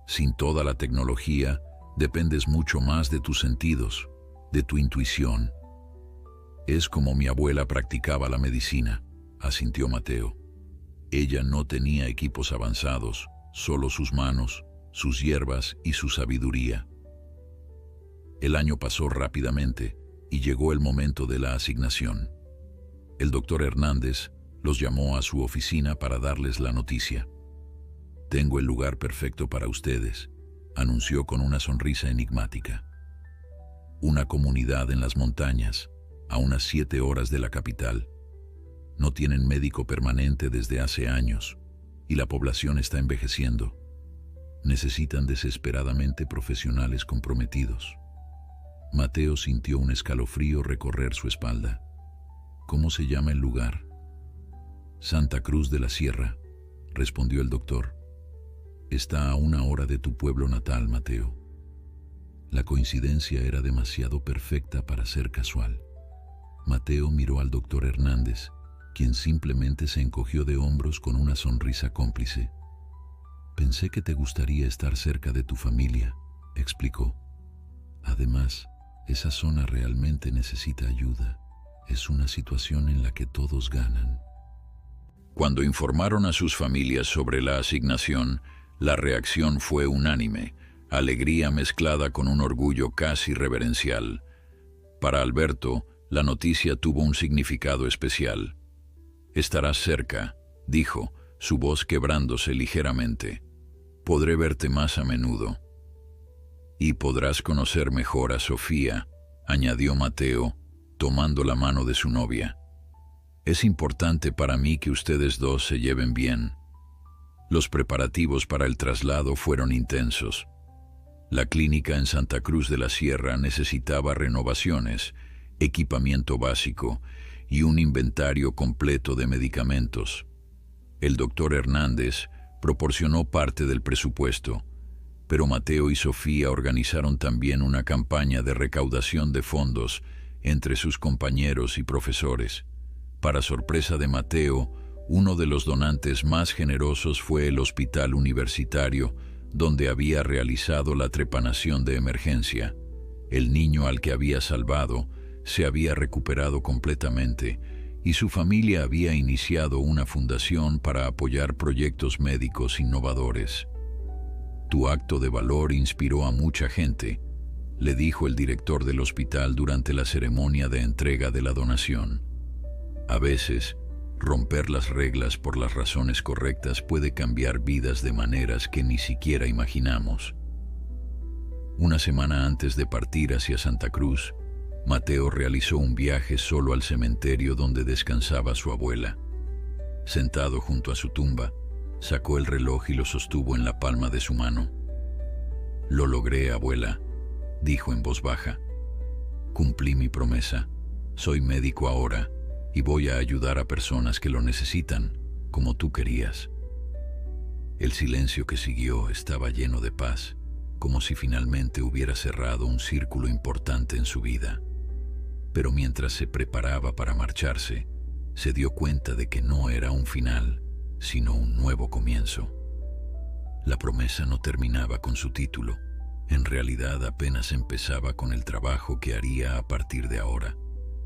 «Sin toda la tecnología, dependes mucho más de tus sentidos, de tu intuición». «Es como mi abuela practicaba la medicina», asintió Mateo. «Ella no tenía equipos avanzados, solo sus manos, sus hierbas y su sabiduría». El año pasó rápidamente y llegó el momento de la asignación. El doctor Hernández los llamó a su oficina para darles la noticia. «Tengo el lugar perfecto para ustedes», anunció con una sonrisa enigmática. «Una comunidad en las montañas, a unas 7 horas de la capital. No tienen médico permanente desde hace años y la población está envejeciendo. Necesitan desesperadamente profesionales comprometidos». Mateo sintió un escalofrío recorrer su espalda. «¿Cómo se llama el lugar?» «Santa Cruz de la Sierra», respondió el doctor. «Está a 1 hora de tu pueblo natal, Mateo». La coincidencia era demasiado perfecta para ser casual. Mateo miró al doctor Hernández, quien simplemente se encogió de hombros con una sonrisa cómplice. «Pensé que te gustaría estar cerca de tu familia», explicó. «Además, esa zona realmente necesita ayuda. Es una situación en la que todos ganan». Cuando informaron a sus familias sobre la asignación, la reacción fue unánime, alegría mezclada con un orgullo casi reverencial. Para Alberto, la noticia tuvo un significado especial. «Estarás cerca», dijo, su voz quebrándose ligeramente. «Podré verte más a menudo». «Y podrás conocer mejor a Sofía», añadió Mateo, tomando la mano de su novia. «Es importante para mí que ustedes dos se lleven bien». Los preparativos para el traslado fueron intensos. La clínica en Santa Cruz de la Sierra necesitaba renovaciones, equipamiento básico y un inventario completo de medicamentos. El doctor Hernández proporcionó parte del presupuesto, pero Mateo y Sofía organizaron también una campaña de recaudación de fondos entre sus compañeros y profesores. Para sorpresa de Mateo, uno de los donantes más generosos fue el hospital universitario, donde había realizado la trepanación de emergencia. El niño al que había salvado se había recuperado completamente y su familia había iniciado una fundación para apoyar proyectos médicos innovadores. «Tu acto de valor inspiró a mucha gente», le dijo el director del hospital durante la ceremonia de entrega de la donación. «A veces, romper las reglas por las razones correctas puede cambiar vidas de maneras que ni siquiera imaginamos». Una semana antes de partir hacia Santa Cruz, Mateo realizó un viaje solo al cementerio donde descansaba su abuela. Sentado junto a su tumba, sacó el reloj y lo sostuvo en la palma de su mano. «Lo logré, abuela», dijo en voz baja. «Cumplí mi promesa. Soy médico ahora y voy a ayudar a personas que lo necesitan, como tú querías». El silencio que siguió estaba lleno de paz, como si finalmente hubiera cerrado un círculo importante en su vida. Pero mientras se preparaba para marcharse, se dio cuenta de que no era un final, sino un nuevo comienzo. La promesa no terminaba con su título. En realidad apenas empezaba con el trabajo que haría a partir de ahora.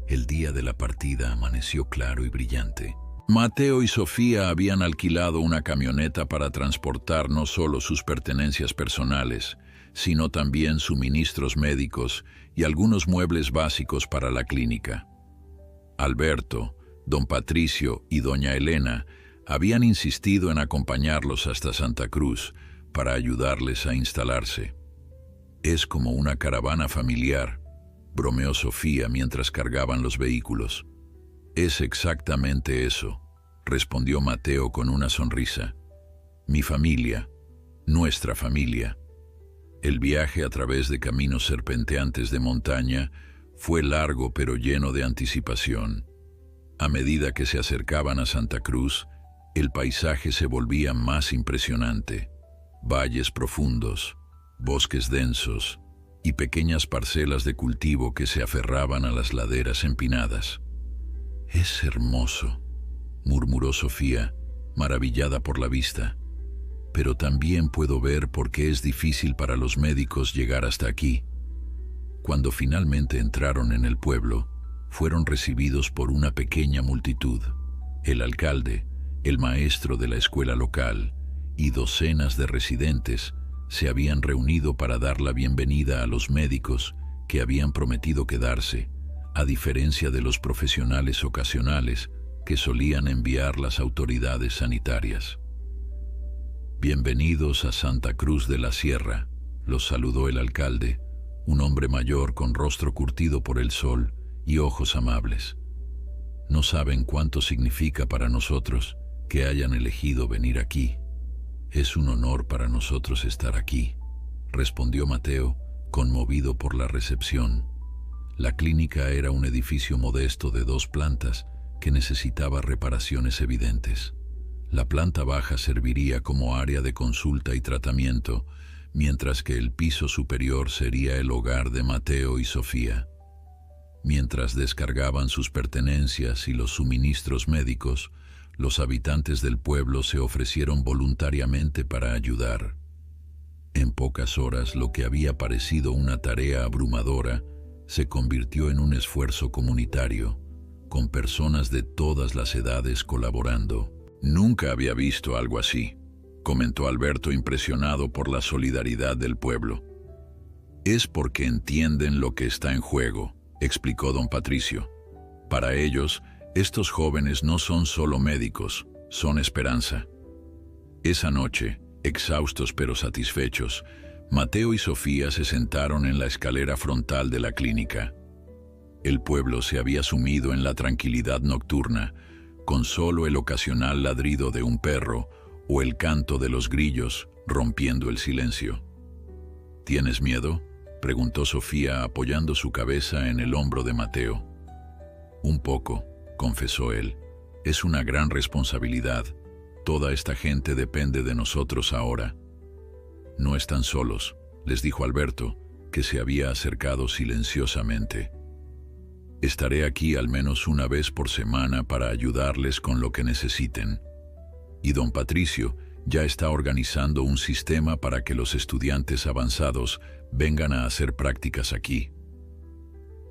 El día de la partida amaneció claro y brillante. Mateo y Sofía habían alquilado una camioneta para transportar no solo sus pertenencias personales, sino también suministros médicos y algunos muebles básicos para la clínica. Alberto, don Patricio y doña Elena habían insistido en acompañarlos hasta Santa Cruz para ayudarles a instalarse. «Es como una caravana familiar», bromeó Sofía mientras cargaban los vehículos. «Es exactamente eso», respondió Mateo con una sonrisa. «Mi familia, nuestra familia». El viaje a través de caminos serpenteantes de montaña fue largo pero lleno de anticipación. A medida que se acercaban a Santa Cruz, el paisaje se volvía más impresionante. Valles profundos, bosques densos y pequeñas parcelas de cultivo que se aferraban a las laderas empinadas. «Es hermoso», murmuró Sofía, maravillada por la vista. «Pero también puedo ver por qué es difícil para los médicos llegar hasta aquí». Cuando finalmente entraron en el pueblo, fueron recibidos por una pequeña multitud. El alcalde, el maestro de la escuela local y docenas de residentes se habían reunido para dar la bienvenida a los médicos que habían prometido quedarse, a diferencia de los profesionales ocasionales que solían enviar las autoridades sanitarias. «Bienvenidos a Santa Cruz de la Sierra», los saludó el alcalde, un hombre mayor con rostro curtido por el sol y ojos amables. «No saben cuánto significa para nosotros que hayan elegido venir aquí. Es un honor para nosotros estar aquí», respondió Mateo, conmovido por la recepción. La clínica era un edificio modesto de 2 plantas que necesitaba reparaciones evidentes. La planta baja serviría como área de consulta y tratamiento, mientras que el piso superior sería el hogar de Mateo y Sofía. Mientras descargaban sus pertenencias y los suministros médicos, los habitantes del pueblo se ofrecieron voluntariamente para ayudar. En pocas horas, lo que había parecido una tarea abrumadora se convirtió en un esfuerzo comunitario, con personas de todas las edades colaborando. «Nunca había visto algo así», comentó Alberto, impresionado por la solidaridad del pueblo. «Es porque entienden lo que está en juego», explicó don Patricio. «Para ellos, estos jóvenes no son solo médicos, son esperanza». Esa noche, exhaustos pero satisfechos, Mateo y Sofía se sentaron en la escalera frontal de la clínica. El pueblo se había sumido en la tranquilidad nocturna, con solo el ocasional ladrido de un perro o el canto de los grillos rompiendo el silencio. «¿Tienes miedo?», preguntó Sofía, apoyando su cabeza en el hombro de Mateo. «Un poco», confesó él. «Es una gran responsabilidad. Toda esta gente depende de nosotros ahora». «No están solos», les dijo Alberto, que se había acercado silenciosamente. «Estaré aquí al menos una vez por semana para ayudarles con lo que necesiten. Y don Patricio ya está organizando un sistema para que los estudiantes avanzados vengan a hacer prácticas aquí».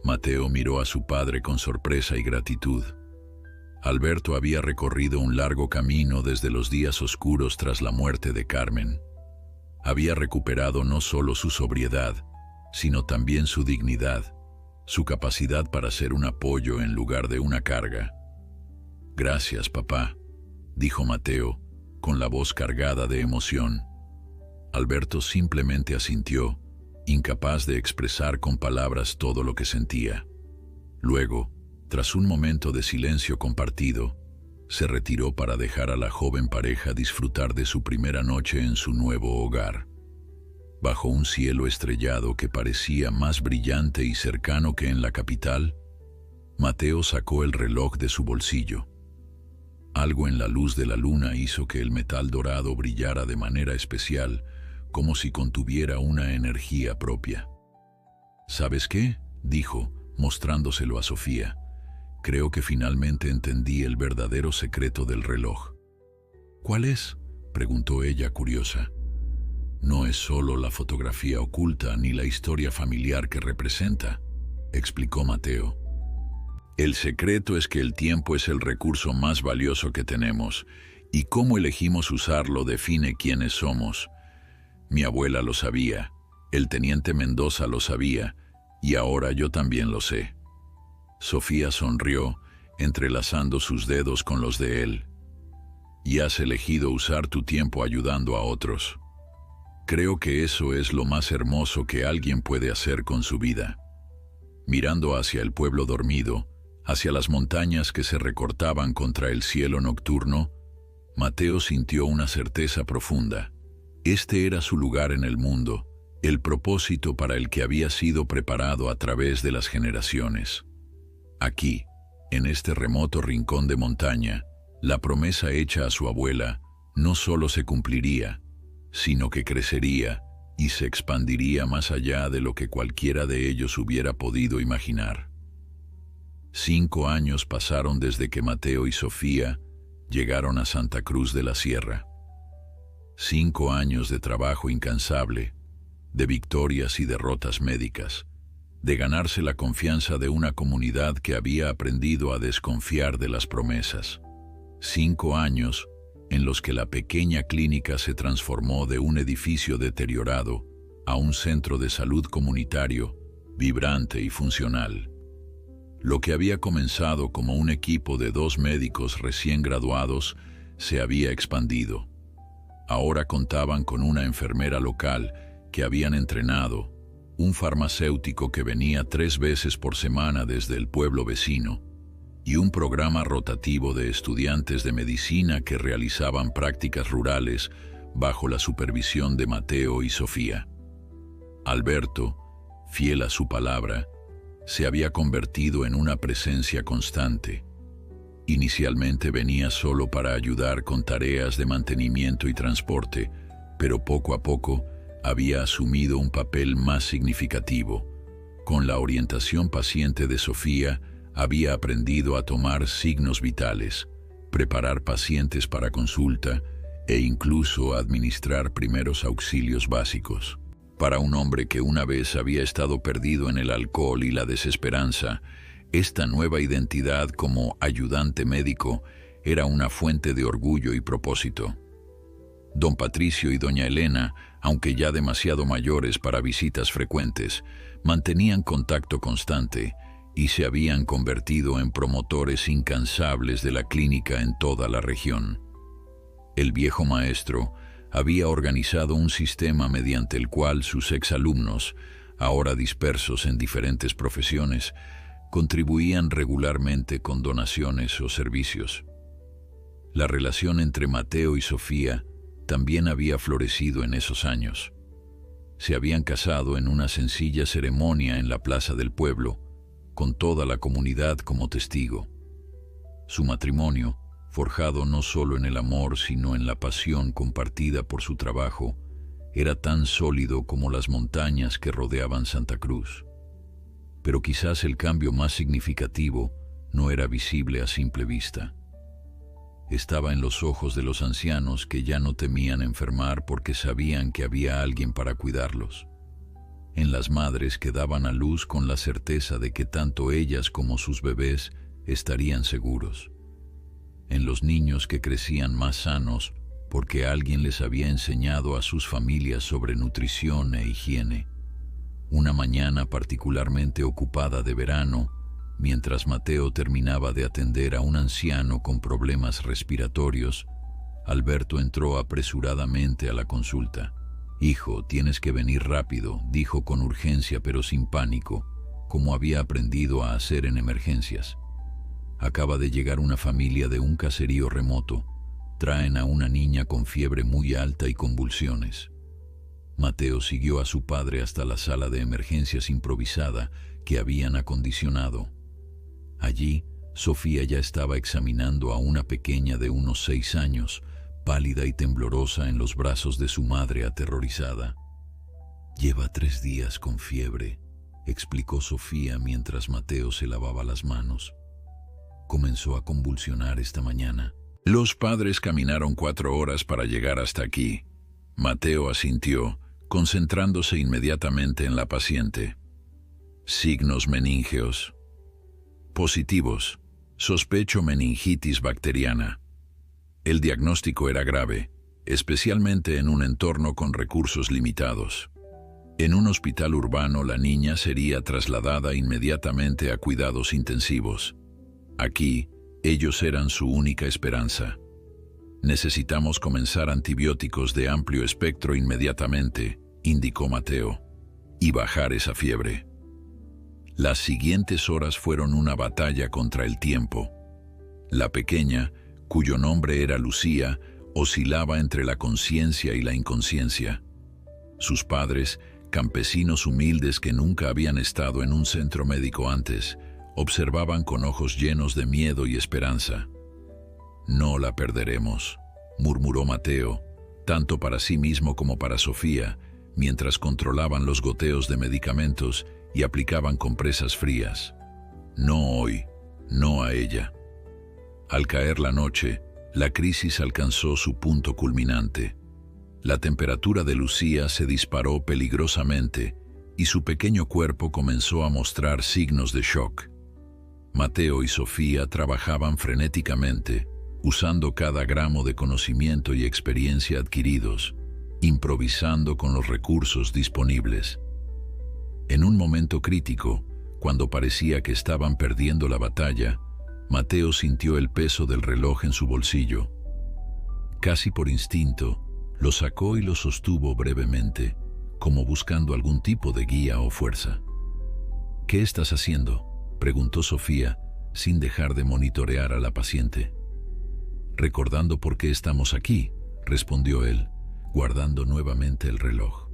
Mateo miró a su padre con sorpresa y gratitud. Alberto había recorrido un largo camino desde los días oscuros tras la muerte de Carmen. Había recuperado no solo su sobriedad, sino también su dignidad, su capacidad para ser un apoyo en lugar de una carga. «Gracias, papá», dijo Mateo, con la voz cargada de emoción. Alberto simplemente asintió, incapaz de expresar con palabras todo lo que sentía. Luego, tras un momento de silencio compartido, se retiró para dejar a la joven pareja disfrutar de su primera noche en su nuevo hogar. Bajo un cielo estrellado que parecía más brillante y cercano que en la capital, Mateo sacó el reloj de su bolsillo. Algo en la luz de la luna hizo que el metal dorado brillara de manera especial, como si contuviera una energía propia. «¿Sabes qué?», dijo, mostrándoselo a Sofía. «Creo que finalmente entendí el verdadero secreto del reloj». «¿Cuál es?», preguntó ella curiosa. «No es solo la fotografía oculta ni la historia familiar que representa», explicó Mateo. «El secreto es que el tiempo es el recurso más valioso que tenemos, y cómo elegimos usarlo define quiénes somos. Mi abuela lo sabía, el teniente Mendoza lo sabía, y ahora yo también lo sé». Sofía sonrió, entrelazando sus dedos con los de él. «Y has elegido usar tu tiempo ayudando a otros. Creo que eso es lo más hermoso que alguien puede hacer con su vida». Mirando hacia el pueblo dormido, hacia las montañas que se recortaban contra el cielo nocturno, Mateo sintió una certeza profunda. Este era su lugar en el mundo, el propósito para el que había sido preparado a través de las generaciones. Aquí, en este remoto rincón de montaña, la promesa hecha a su abuela no solo se cumpliría, sino que crecería y se expandiría más allá de lo que cualquiera de ellos hubiera podido imaginar. 5 años pasaron desde que Mateo y Sofía llegaron a Santa Cruz de la Sierra. 5 años de trabajo incansable, de victorias y derrotas médicas, de ganarse la confianza de una comunidad que había aprendido a desconfiar de las promesas. 5 años en los que la pequeña clínica se transformó de un edificio deteriorado a un centro de salud comunitario, vibrante y funcional. Lo que había comenzado como un equipo de 2 médicos recién graduados se había expandido. Ahora contaban con una enfermera local que habían entrenado, un farmacéutico que venía 3 veces por semana desde el pueblo vecino, y un programa rotativo de estudiantes de medicina que realizaban prácticas rurales bajo la supervisión de Mateo y Sofía. Alberto, fiel a su palabra, se había convertido en una presencia constante. Inicialmente venía solo para ayudar con tareas de mantenimiento y transporte, pero poco a poco había asumido un papel más significativo. Con la orientación paciente de Sofía, había aprendido a tomar signos vitales, preparar pacientes para consulta e incluso administrar primeros auxilios básicos. Para un hombre que una vez había estado perdido en el alcohol y la desesperanza, esta nueva identidad como ayudante médico era una fuente de orgullo y propósito. Don Patricio y doña Elena, aunque ya demasiado mayores para visitas frecuentes, mantenían contacto constante y se habían convertido en promotores incansables de la clínica en toda la región. El viejo maestro había organizado un sistema mediante el cual sus exalumnos, ahora dispersos en diferentes profesiones, contribuían regularmente con donaciones o servicios. La relación entre Mateo y Sofía también había florecido en esos años. Se habían casado en una sencilla ceremonia en la plaza del pueblo, con toda la comunidad como testigo. Su matrimonio, forjado no solo en el amor sino en la pasión compartida por su trabajo, era tan sólido como las montañas que rodeaban Santa Cruz. Pero quizás el cambio más significativo no era visible a simple vista. Estaba en los ojos de los ancianos que ya no temían enfermar porque sabían que había alguien para cuidarlos. En las madres que daban a luz con la certeza de que tanto ellas como sus bebés estarían seguros. En los niños que crecían más sanos porque alguien les había enseñado a sus familias sobre nutrición e higiene. Una mañana particularmente ocupada de verano, mientras Mateo terminaba de atender a un anciano con problemas respiratorios, Alberto entró apresuradamente a la consulta. «Hijo, tienes que venir rápido», dijo con urgencia pero sin pánico, como había aprendido a hacer en emergencias. «Acaba de llegar una familia de un caserío remoto. Traen a una niña con fiebre muy alta y convulsiones». Mateo siguió a su padre hasta la sala de emergencias improvisada que habían acondicionado. Allí, Sofía ya estaba examinando a una pequeña de unos 6 años, pálida y temblorosa en los brazos de su madre aterrorizada. «Lleva 3 días con fiebre», explicó Sofía mientras Mateo se lavaba las manos. «Comenzó a convulsionar esta mañana». Los padres caminaron 4 horas para llegar hasta aquí. Mateo asintió, concentrándose inmediatamente en la paciente. Signos meníngeos. Positivos. Sospecho meningitis bacteriana. El diagnóstico era grave, especialmente en un entorno con recursos limitados. En un hospital urbano la niña sería trasladada inmediatamente a cuidados intensivos. Aquí, ellos eran su única esperanza. «Necesitamos comenzar antibióticos de amplio espectro inmediatamente», indicó Mateo, «y bajar esa fiebre». Las siguientes horas fueron una batalla contra el tiempo. La pequeña, cuyo nombre era Lucía, oscilaba entre la conciencia y la inconsciencia. Sus padres, campesinos humildes que nunca habían estado en un centro médico antes, observaban con ojos llenos de miedo y esperanza. «No la perderemos», murmuró Mateo, tanto para sí mismo como para Sofía, mientras controlaban los goteos de medicamentos y aplicaban compresas frías. «No hoy, no a ella». Al caer la noche, la crisis alcanzó su punto culminante. La temperatura de Lucía se disparó peligrosamente y su pequeño cuerpo comenzó a mostrar signos de shock. Mateo y Sofía trabajaban frenéticamente, usando cada gramo de conocimiento y experiencia adquiridos, improvisando con los recursos disponibles. En un momento crítico, Cuando parecía que estaban perdiendo la batalla, Mateo sintió el peso del reloj en su bolsillo. Casi por instinto, lo sacó y lo sostuvo brevemente, como buscando algún tipo de guía o fuerza. «¿Qué estás haciendo?», preguntó Sofía, sin dejar de monitorear a la paciente. «Recordando por qué estamos aquí», respondió él, guardando nuevamente el reloj.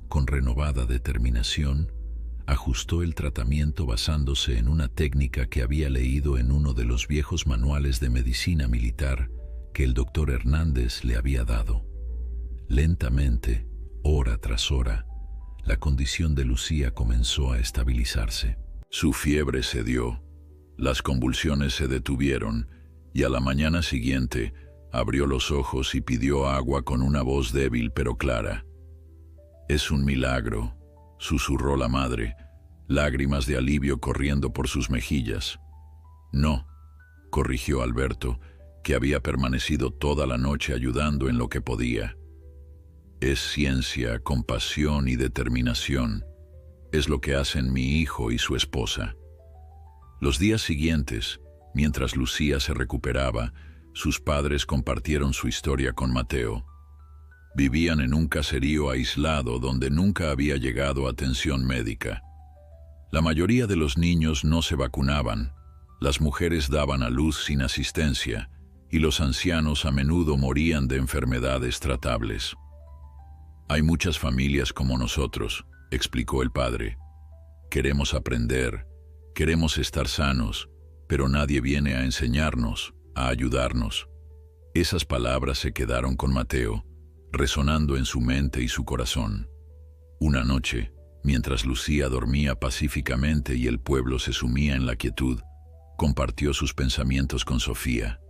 Con renovada determinación, ajustó el tratamiento basándose en una técnica que había leído en uno de los viejos manuales de medicina militar que el doctor Hernández le había dado. Lentamente, hora tras hora, la condición de Lucía comenzó a estabilizarse. Su fiebre cedió, las convulsiones se detuvieron y a la mañana siguiente abrió los ojos y pidió agua con una voz débil pero clara. «Es un milagro», susurró la madre, lágrimas de alivio corriendo por sus mejillas. «No», corrigió Alberto, que había permanecido toda la noche ayudando en lo que podía. «Es ciencia, compasión y determinación. Es lo que hacen mi hijo y su esposa». Los días siguientes, mientras Lucía se recuperaba, sus padres compartieron su historia con Mateo. Vivían en un caserío aislado donde nunca había llegado atención médica. La mayoría de los niños no se vacunaban, las mujeres daban a luz sin asistencia y los ancianos a menudo morían de enfermedades tratables. «Hay muchas familias como nosotros», explicó el padre. «Queremos aprender, queremos estar sanos, pero nadie viene a enseñarnos, a ayudarnos». Esas palabras se quedaron con Mateo, resonando en su mente y su corazón. Una noche, mientras Lucía dormía pacíficamente y el pueblo se sumía en la quietud, compartió sus pensamientos con Sofía.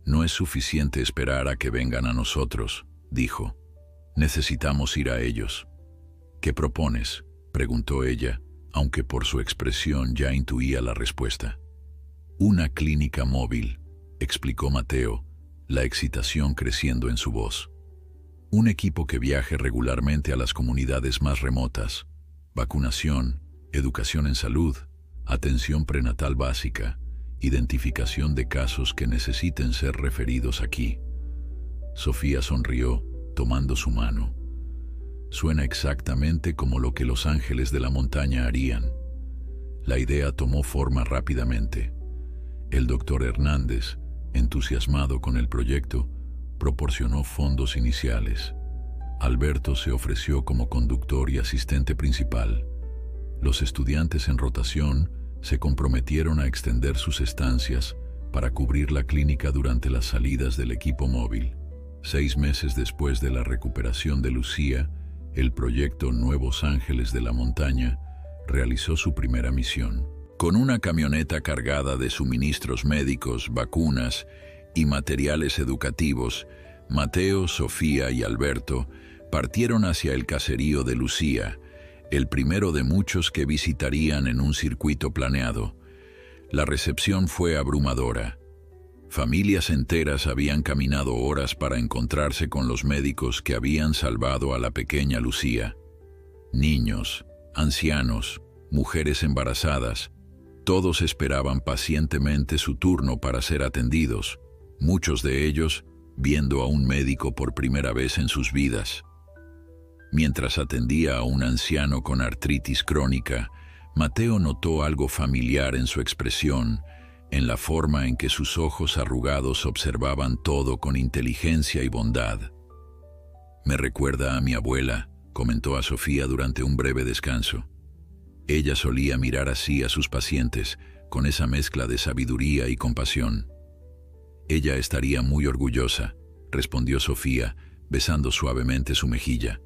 «No es suficiente esperar a que vengan a nosotros», dijo. «Necesitamos ir a ellos». «¿Qué propones?», preguntó ella, aunque por su expresión ya intuía la respuesta. «Una clínica móvil», explicó Mateo, la excitación creciendo en su voz. «Un equipo que viaje regularmente a las comunidades más remotas. Vacunación, educación en salud, atención prenatal básica, identificación de casos que necesiten ser referidos aquí». Sofía sonrió, tomando su mano. «Suena exactamente como lo que los ángeles de la montaña harían». La idea tomó forma rápidamente. El doctor Hernández, entusiasmado con el proyecto, proporcionó fondos iniciales. Alberto se ofreció como conductor y asistente principal. Los estudiantes en rotación se comprometieron a extender sus estancias para cubrir la clínica durante las salidas del equipo móvil. 6 meses después de la recuperación de Lucía, el proyecto Nuevos Ángeles de la Montaña realizó su primera misión. Con una camioneta cargada de suministros médicos, vacunas y materiales educativos, Mateo, Sofía y Alberto partieron hacia el caserío de Lucía, el primero de muchos que visitarían en un circuito planeado. La recepción fue abrumadora. Familias enteras habían caminado horas para encontrarse con los médicos que habían salvado a la pequeña Lucía. Niños, ancianos, mujeres embarazadas, todos esperaban pacientemente su turno para ser atendidos, muchos de ellos viendo a un médico por primera vez en sus vidas. Mientras atendía a un anciano con artritis crónica, Mateo notó algo familiar en su expresión, en la forma en que sus ojos arrugados observaban todo con inteligencia y bondad. «Me recuerda a mi abuela», comentó a Sofía durante un breve descanso. Ella solía mirar así a sus pacientes, con esa mezcla de sabiduría y compasión. «Ella estaría muy orgullosa», respondió Sofía, besando suavemente su mejilla.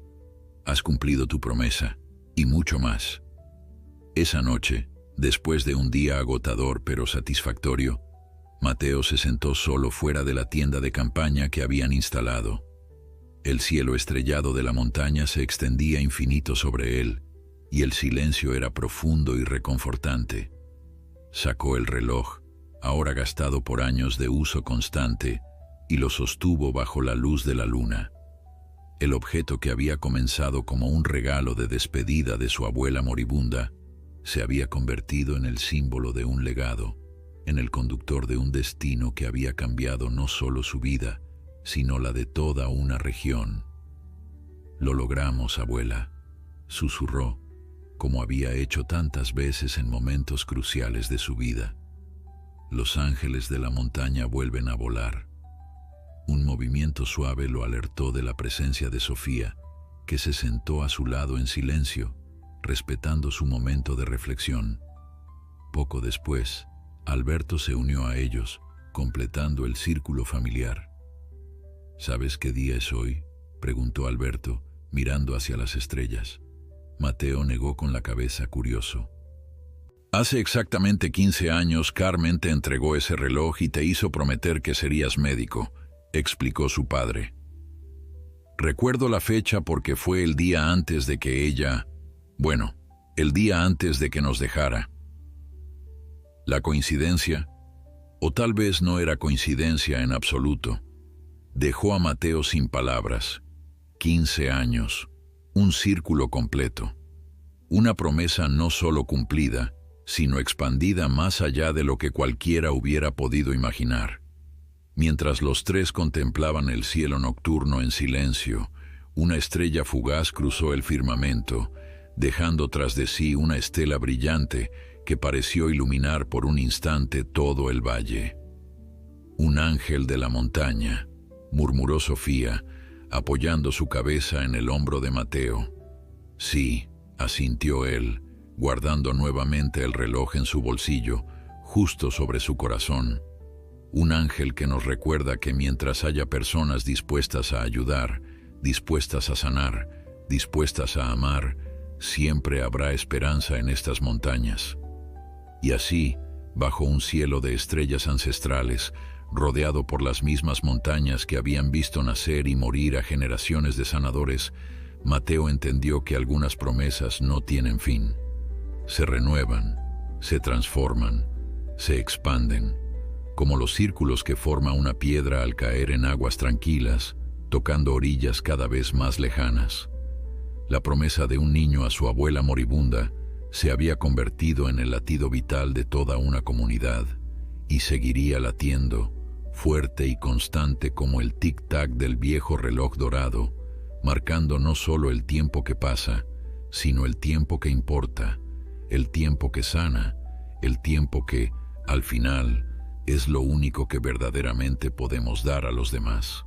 «Has cumplido tu promesa, y mucho más». Esa noche, después de un día agotador pero satisfactorio, Mateo se sentó solo fuera de la tienda de campaña que habían instalado. El cielo estrellado de la montaña se extendía infinito sobre él, y el silencio era profundo y reconfortante. Sacó el reloj, ahora gastado por años de uso constante, y lo sostuvo bajo la luz de la luna. El objeto que había comenzado como un regalo de despedida de su abuela moribunda, Se había convertido en el símbolo de un legado, en el conductor de un destino que había cambiado no solo su vida, sino la de toda una región. «Lo logramos, abuela», susurró, como había hecho tantas veces en momentos cruciales de su vida. Los ángeles de la montaña vuelven a volar. Un movimiento suave lo alertó de la presencia de Sofía, que se sentó a su lado en silencio, respetando su momento de reflexión. Poco después, Alberto se unió a ellos, completando el círculo familiar. «¿Sabes qué día es hoy?», preguntó Alberto, mirando hacia las estrellas. Mateo negó con la cabeza, curioso. «Hace exactamente 15 años Carmen te entregó ese reloj y te hizo prometer que serías médico», explicó su padre. «Recuerdo la fecha porque fue el día antes de que ella... bueno, el día antes de que nos dejara». ¿La coincidencia? O tal vez no era coincidencia en absoluto. Dejó a Mateo sin palabras. 15 años. Un círculo completo. Una promesa no solo cumplida, sino expandida más allá de lo que cualquiera hubiera podido imaginar. Mientras los tres contemplaban el cielo nocturno en silencio, una estrella fugaz cruzó el firmamento, dejando tras de sí una estela brillante que pareció iluminar por un instante todo el valle. «Un ángel de la montaña», murmuró Sofía, apoyando su cabeza en el hombro de Mateo. «Sí», asintió él, guardando nuevamente el reloj en su bolsillo, justo sobre su corazón. «Un ángel que nos recuerda que mientras haya personas dispuestas a ayudar, dispuestas a sanar, dispuestas a amar, siempre habrá esperanza en estas montañas». Y así, bajo un cielo de estrellas ancestrales, rodeado por las mismas montañas que habían visto nacer y morir a generaciones de sanadores, Mateo entendió que algunas promesas no tienen fin. Se renuevan, se transforman, se expanden, como los círculos que forma una piedra al caer en aguas tranquilas, tocando orillas cada vez más lejanas. La promesa de un niño a su abuela moribunda se había convertido en el latido vital de toda una comunidad y seguiría latiendo, fuerte y constante como el tic-tac del viejo reloj dorado, marcando no solo el tiempo que pasa, sino el tiempo que importa, el tiempo que sana, el tiempo que, al final, es lo único que verdaderamente podemos dar a los demás.